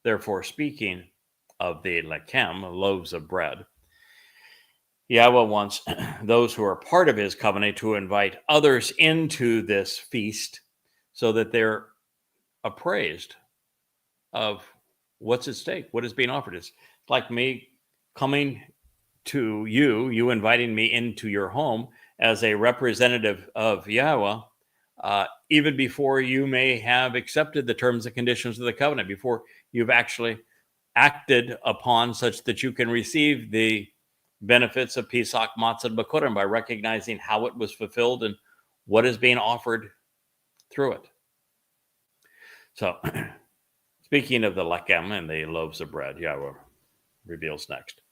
Therefore, speaking of the lechem, loaves of bread, Yahweh wants those who are part of his covenant to invite others into this feast so that they're appraised of what's at stake, what is being offered. It's like me coming to you inviting me into your home as a representative of Yahweh, even before you may have accepted the terms and conditions of the covenant, before you've actually acted upon such that you can receive the benefits of Pesach, Matzah, and Bikurim by recognizing how it was fulfilled and what is being offered through it. So, speaking of the lechem and the loaves of bread, Yahweh reveals next.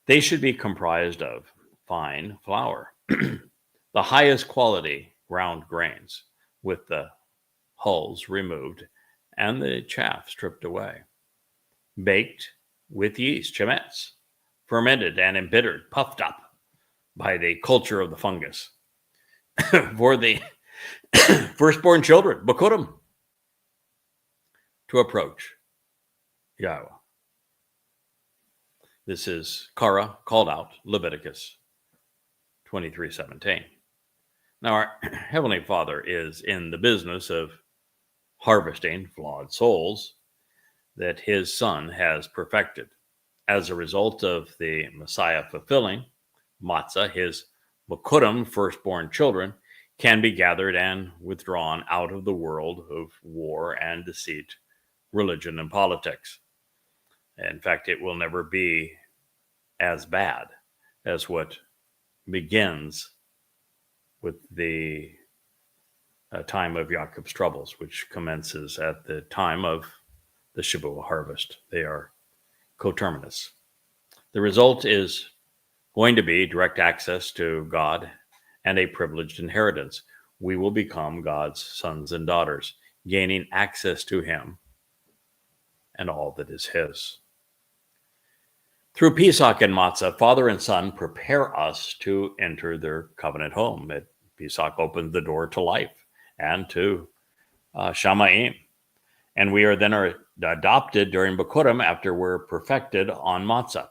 They should be comprised of fine flour, the highest quality ground grains, with the hulls removed and the chaff stripped away, baked with yeast, chametz, fermented and embittered, puffed up by the culture of the fungus. For the firstborn children, Bikurim, to approach Yahweh. This is Kara called out, Leviticus 23:17. Now, our Heavenly Father is in the business of harvesting flawed souls that his Son has perfected. As a result of the Messiah fulfilling Matzah, his Bikurim, firstborn children, can be gathered and withdrawn out of the world of war and deceit, religion, and politics. In fact, it will never be as bad as what begins with the time of Jacob's troubles, which commences at the time of the Shavuot harvest. They are coterminous. The result is going to be direct access to God and a privileged inheritance. We will become God's sons and daughters, gaining access to him and all that is his. Through Pesach and Matzah, Father and Son prepare us to enter their covenant home. Pesach opens the door to life and to Shamayim. And we are then adopted during Bikurim after we're perfected on Matzah.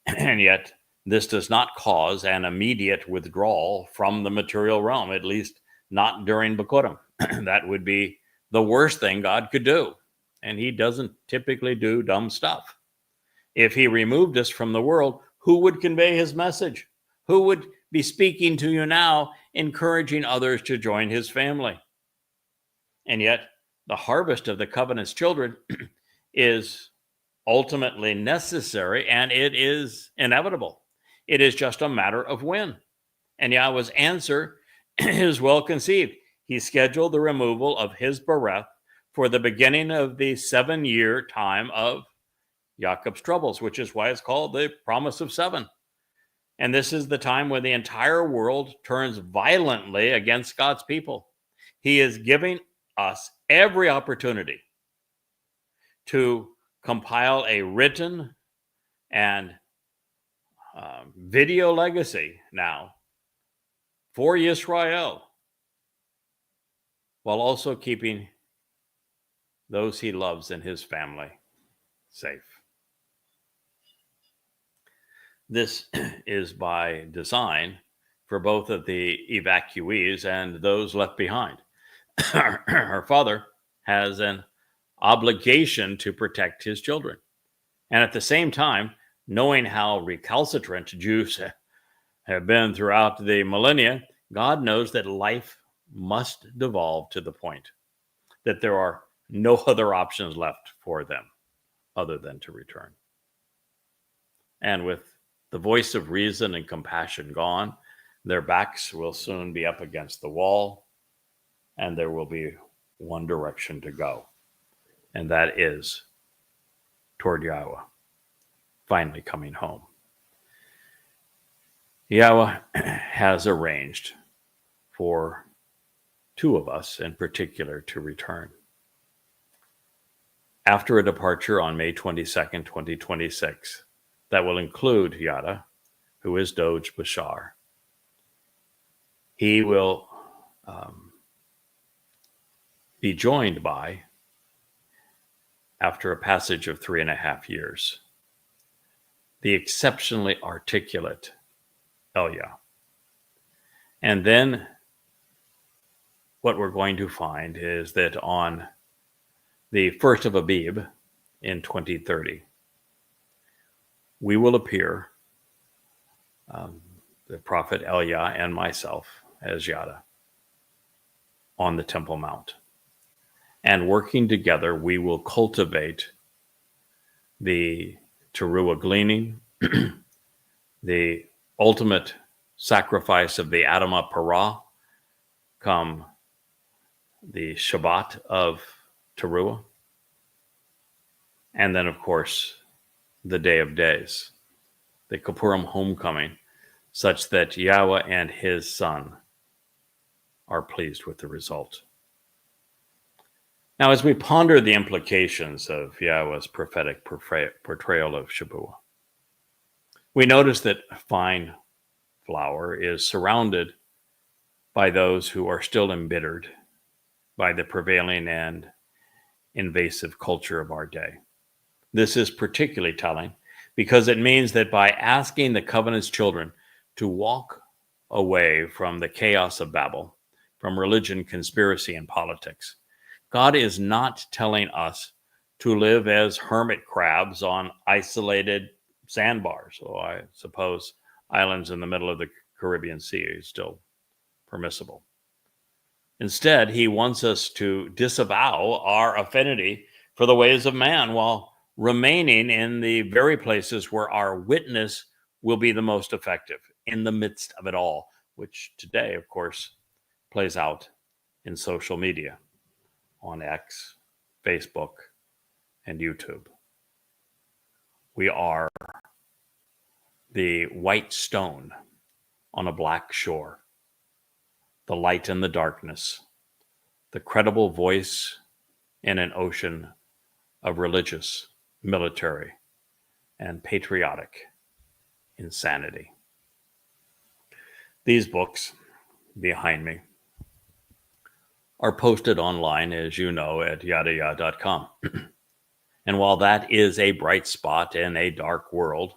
And yet, this does not cause an immediate withdrawal from the material realm, at least not during Bikurim. That would be the worst thing God could do. And he doesn't typically do dumb stuff. If he removed us from the world, who would convey his message? Who would be speaking to you now, encouraging others to join his family? And yet, the harvest of the covenant's children is ultimately necessary, and it is inevitable. It is just a matter of when. And Yahweh's answer is well conceived. He scheduled the removal of his bereth for the beginning of the 7-year time of Jacob's troubles, which is why it's called the promise of 7. And this is the time when the entire world turns violently against God's people. He is giving us every opportunity to compile a written and video legacy now for Yisrael, while also keeping those he loves in his family safe. This is by design for both of the evacuees and those left behind. Our Father has an obligation to protect his children. And at the same time, knowing how recalcitrant Jews have been throughout the millennia, God knows that life must devolve to the point that there are no other options left for them other than to return. And with the voice of reason and compassion gone, their backs will soon be up against the wall, and there will be one direction to go, and that is toward Yahweh, finally coming home. Yahweh has arranged for 2 of us in particular to return. After a departure on May 22nd, 2026, that will include Yada, who is Doge Bashar. He will be joined by, after a passage of 3.5 years, the exceptionally articulate Elia. And then what we're going to find is that on the 1st of Abib in 2030, we will appear, the prophet Elia and myself as Yada, on the Temple Mount. And working together, we will cultivate the teruah gleaning, the ultimate sacrifice of the Adamah Parah, come the Shabbat of teruah, and then, of course, the Day of Days, the Kippurim homecoming, such that Yahweh and his Son are pleased with the result. Now, as we ponder the implications of Yahweh's prophetic portrayal of Shabuah, we notice that fine flour is surrounded by those who are still embittered by the prevailing and invasive culture of our day. This is particularly telling because it means that by asking the covenant's children to walk away from the chaos of Babel, from religion, conspiracy, and politics, God is not telling us to live as hermit crabs on isolated sandbars. So I suppose islands in the middle of the Caribbean Sea is still permissible. Instead, he wants us to disavow our affinity for the ways of man while remaining in the very places where our witness will be the most effective, in the midst of it all, which today, of course, plays out in social media, on X, Facebook, and YouTube. We are the white stone on a black shore, the light in the darkness, the credible voice in an ocean of religious, military, and patriotic insanity. These books behind me are posted online, as you know, at yadaya.com. And while that is a bright spot in a dark world,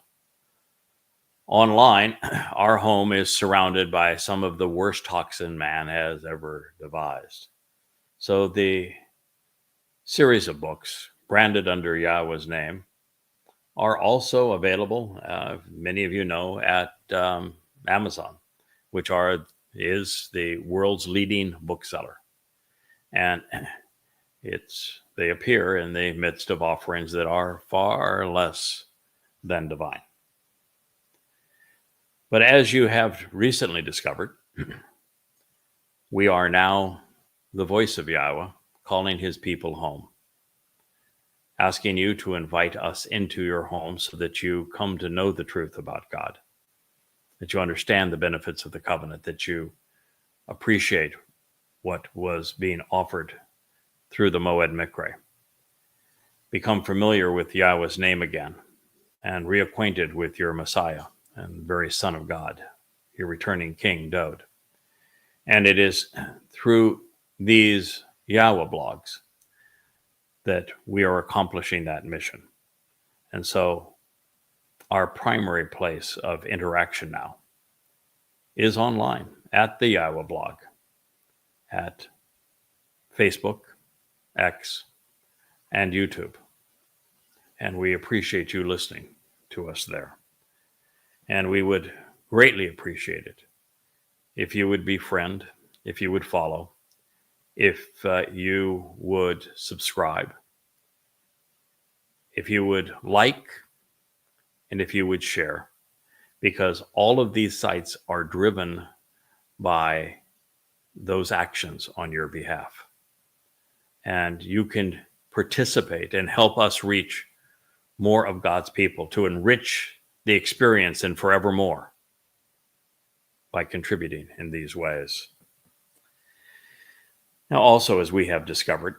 online, our home is surrounded by some of the worst toxin man has ever devised. So the series of books branded under Yahweh's name are also available, many of you know, at Amazon, which is the world's leading bookseller. And they appear in the midst of offerings that are far less than divine. But as you have recently discovered, we are now the voice of Yahweh calling his people home, asking you to invite us into your home so that you come to know the truth about God, that you understand the benefits of the covenant, that you appreciate what was being offered through the Moed Mikre, become familiar with Yahweh's name again, and reacquainted with your Messiah and very Son of God, your returning King, Dode. And it is through these Yahweh blogs that we are accomplishing that mission. And so our primary place of interaction now is online at the Yahweh blog, at Facebook, X, and YouTube. And we appreciate you listening to us there. And we would greatly appreciate it if you would befriend, if you would follow, if you would subscribe, if you would like, and if you would share, because all of these sites are driven by those actions on your behalf. And you can participate and help us reach more of God's people, to enrich the experience and forevermore by contributing in these ways. Now, also, as we have discovered,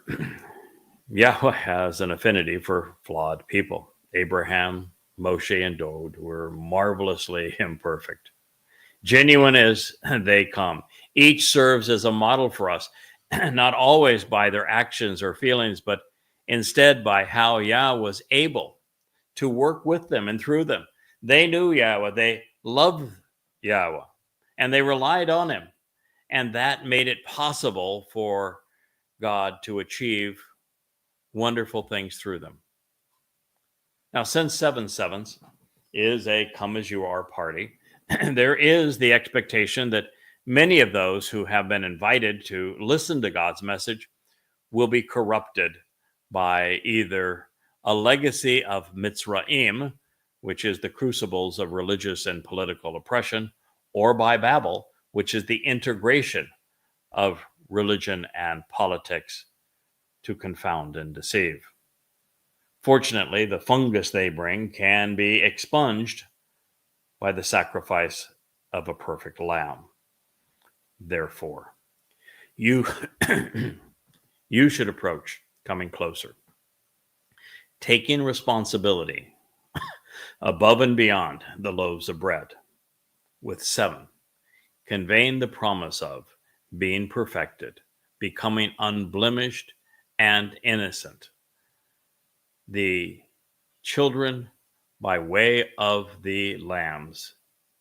Yahweh has an affinity for flawed people. Abraham, Moshe and Dode were marvelously imperfect. Genuine as they come. Each serves as a model for us, not always by their actions or feelings, but instead by how Yahweh was able to work with them and through them. They knew Yahweh, they loved Yahweh, and they relied on him. And that made it possible for God to achieve wonderful things through them. Now, since 7/7 is a come as you are party, there is the expectation that many of those who have been invited to listen to God's message will be corrupted by either a legacy of Mitzrayim, which is the crucibles of religious and political oppression, or by Babel, which is the integration of religion and politics to confound and deceive. Fortunately, the fungus they bring can be expunged by the sacrifice of a perfect lamb. Therefore, you, you should approach coming closer, taking responsibility above and beyond the loaves of bread, with 7, conveying the promise of being perfected, becoming unblemished and innocent. The children by way of the lambs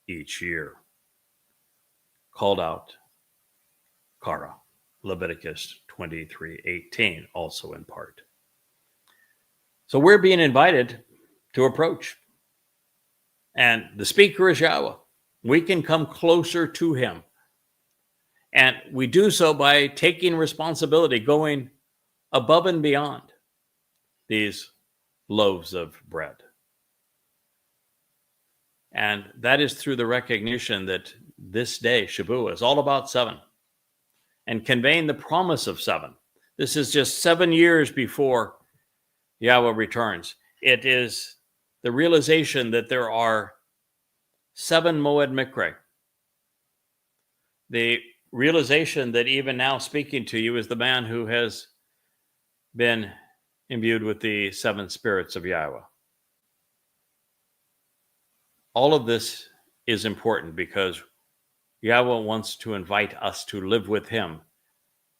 each year. Called out, Kara, Leviticus 23:18, also in part. So we're being invited to approach. And the speaker is Yahweh. We can come closer to him. And we do so by taking responsibility, going above and beyond these loaves of bread. And that is through the recognition that this day, Shavuot, is all about 7 and conveying the promise of 7. This is just 7 years before Yahweh returns. It is the realization that there are 7 Moed Mikre. The realization that even now speaking to you is the man who has been imbued with the 7 spirits of Yahweh. All of this is important because Yahweh wants to invite us to live with him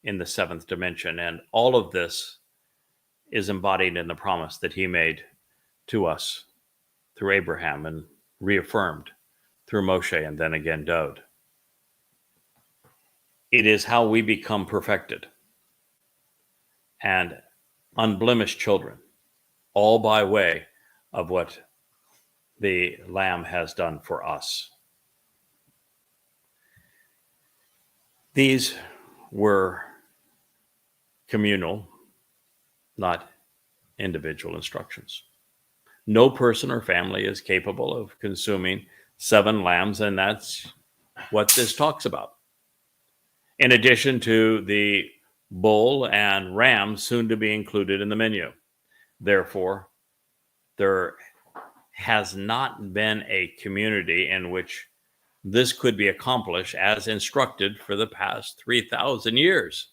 in the 7th dimension. And all of this is embodied in the promise that he made to us through Abraham and reaffirmed through Moshe and then again Dode. It is how we become perfected and unblemished children, all by way of what the Lamb has done for us. These were communal, not individual instructions. No person or family is capable of consuming 7 lambs, and that's what this talks about. In addition to the bull and ram soon to be included in the menu. Therefore, there has not been a community in which this could be accomplished as instructed for the past 3,000 years.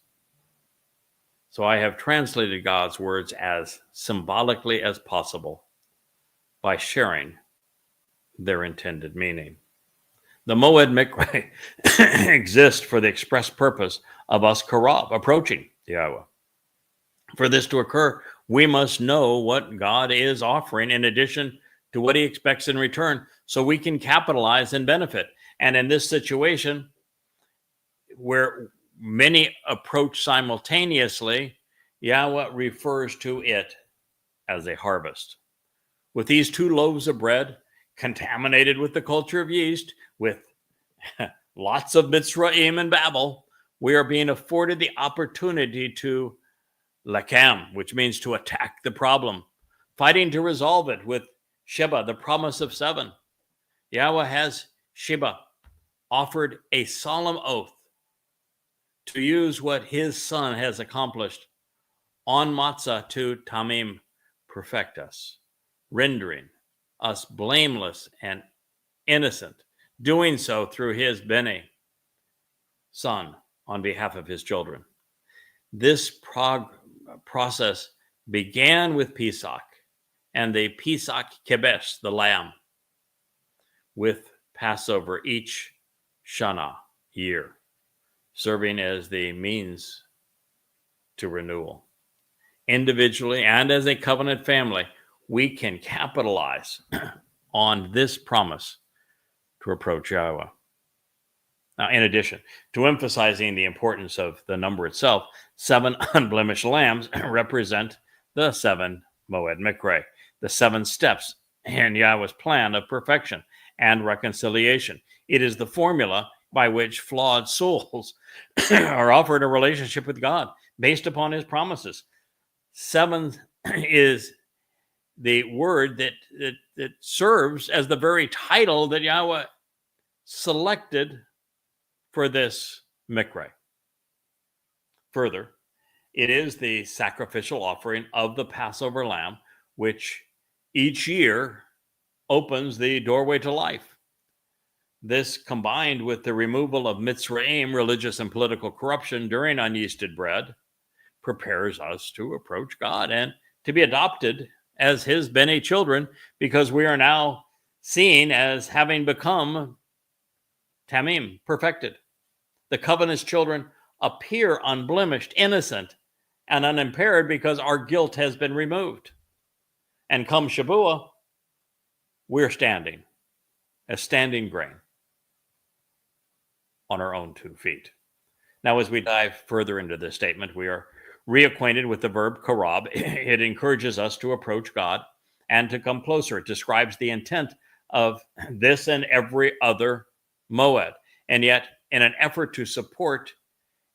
So I have translated God's words as symbolically as possible by sharing their intended meaning. The Moed Mikra exists for the express purpose of us Karab, approaching Yahweh. For this to occur, we must know what God is offering in addition to what he expects in return, so we can capitalize and benefit. And in this situation, where many approach simultaneously, Yahweh refers to it as a harvest. With these 2 loaves of bread, contaminated with the culture of yeast, with lots of Mitzrayim and Babel, we are being afforded the opportunity to lakam, which means to attack the problem, fighting to resolve it with Sheba, the promise of 7. Yahweh has Sheba offered a solemn oath to use what his son has accomplished on Matzah to Tamim, perfect us, rendering us blameless and innocent, doing so through his Bene, son, on behalf of his children. This process began with Pesach and the Pesach Kebesh, the lamb, with Passover each Shana, year, serving as the means to renewal. Individually and as a covenant family, we can capitalize on this promise to approach Yahweh. Now, in addition to emphasizing the importance of the number itself, 7 unblemished lambs represent the 7 Moed Mikre, the 7 steps in Yahweh's plan of perfection and reconciliation. It is the formula by which flawed souls are offered a relationship with God based upon his promises. 7 is the word that serves as the very title that Yahweh selected for this mikre. Further, it is the sacrificial offering of the Passover lamb, which each year opens the doorway to life. This, combined with the removal of Mitzrayim, religious and political corruption during unyeasted bread, prepares us to approach God and to be adopted as his Bene children, because we are now seen as having become Tamim, perfected. The covenant's children appear unblemished, innocent, and unimpaired because our guilt has been removed. And come Shavuot, we're standing as standing grain on our own 2 feet. Now, as we dive further into this statement, we are reacquainted with the verb karab. It encourages us to approach God and to come closer. It describes the intent of this and every other moed. And yet, in an effort to support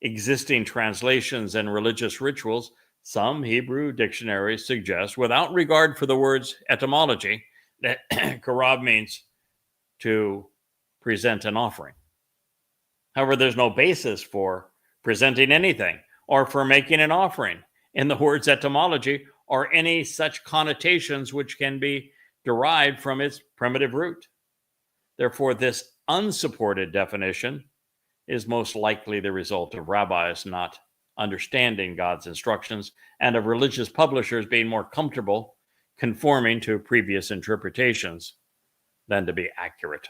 existing translations and religious rituals, some Hebrew dictionaries suggest, without regard for the word's etymology, that karab means to present an offering. However, there's no basis for presenting anything or for making an offering in the word's etymology or any such connotations which can be derived from its primitive root. Therefore, this unsupported definition is most likely the result of rabbis not understanding God's instructions and of religious publishers being more comfortable conforming to previous interpretations than to be accurate.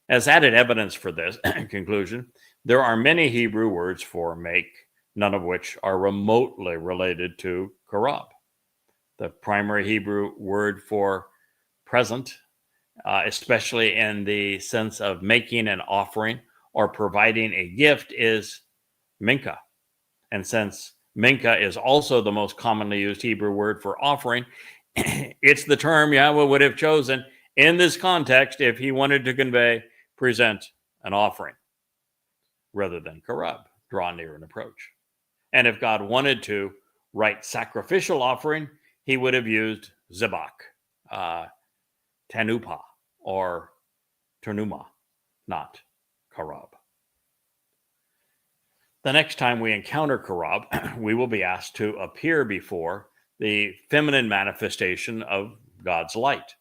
As added evidence for this conclusion, there are many Hebrew words for make, none of which are remotely related to karab. The primary Hebrew word for present, especially in the sense of making an offering or providing a gift, is minka. And since minka is also the most commonly used Hebrew word for offering, it's the term Yahweh would have chosen in this context if he wanted to convey present an offering rather than karab, draw near and approach. And if God wanted to write sacrificial offering, he would have used zebach, tanupa, or ternuma, not karab. The next time we encounter karab, we will be asked to appear before the feminine manifestation of God's light.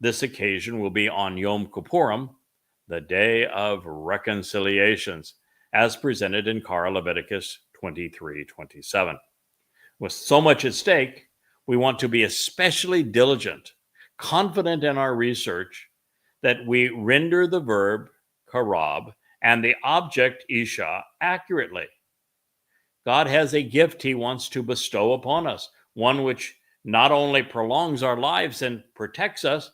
This occasion will be on Yom Kippurim, the Day of Reconciliations, as presented in Leviticus 23:27. With so much at stake, we want to be especially diligent, confident in our research, that we render the verb karab and the object isha accurately. God has a gift he wants to bestow upon us, one which not only prolongs our lives and protects us,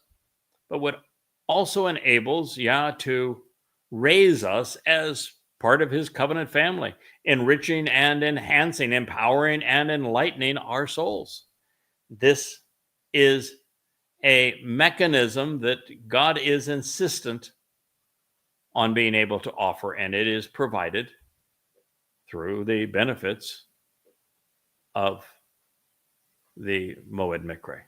but what also enables Yah to raise us as part of his covenant family, enriching and enhancing, empowering and enlightening our souls. This is a mechanism that God is insistent on being able to offer, and it is provided through the benefits of the Moed Mikre.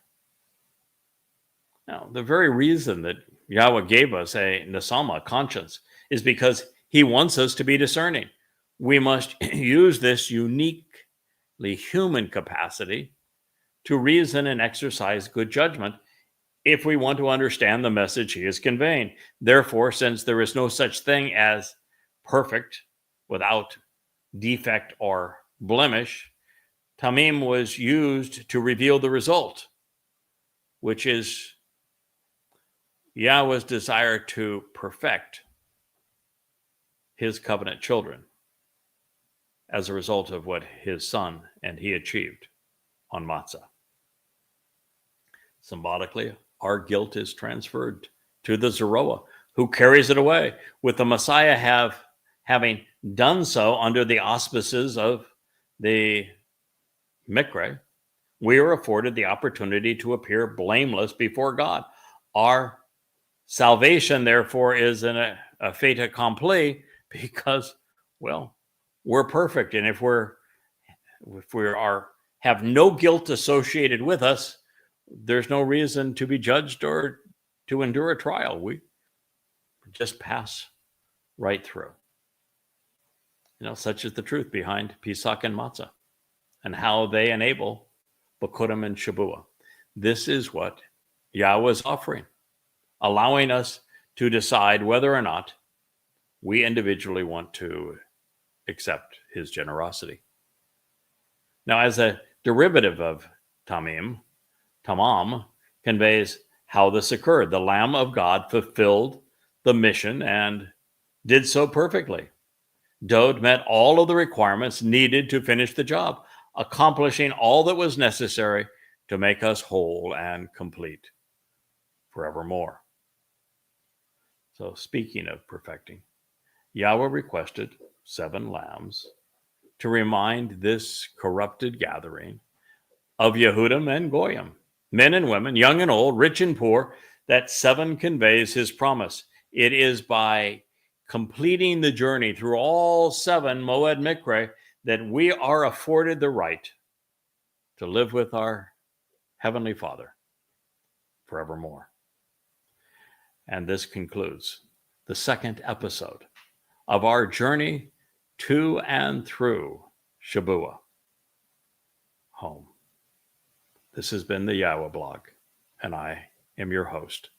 Now, the very reason that Yahweh gave us a nesama, conscience, is because he wants us to be discerning. We must use this uniquely human capacity to reason and exercise good judgment if we want to understand the message he is conveying. Therefore, since there is no such thing as perfect without defect or blemish, Tamim was used to reveal the result which is Yahweh's desire to perfect his covenant children as a result of what his son and he achieved on Matzah. Symbolically, our guilt is transferred to the Zeroah, who carries it away, with the Messiah having done so under the auspices of the Mikre. We are afforded the opportunity to appear blameless before God. Our salvation, therefore, is a fait accompli because, well, we're perfect. And if we have no guilt associated with us, there's no reason to be judged or to endure a trial. We just pass right through. Such is the truth behind Pesach and Matzah and how they enable Bikurim and Shavua. This is what Yahweh is offering, allowing us to decide whether or not we individually want to accept his generosity. Now, as a derivative of tamam conveys how this occurred. The Lamb of God fulfilled the mission and did so perfectly. Dode met all of the requirements needed to finish the job, accomplishing all that was necessary to make us whole and complete forevermore. So, speaking of perfecting, Yahweh requested 7 lambs to remind this corrupted gathering of Yehudim and Goyim, men and women, young and old, rich and poor, that 7 conveys his promise. It is by completing the journey through all 7 Moed Mikre that we are afforded the right to live with our Heavenly Father forevermore. And this concludes the 2nd episode of our journey to and through Shavua, home. This has been the Yahweh Blog, and I am your host,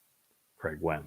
Craig Wen.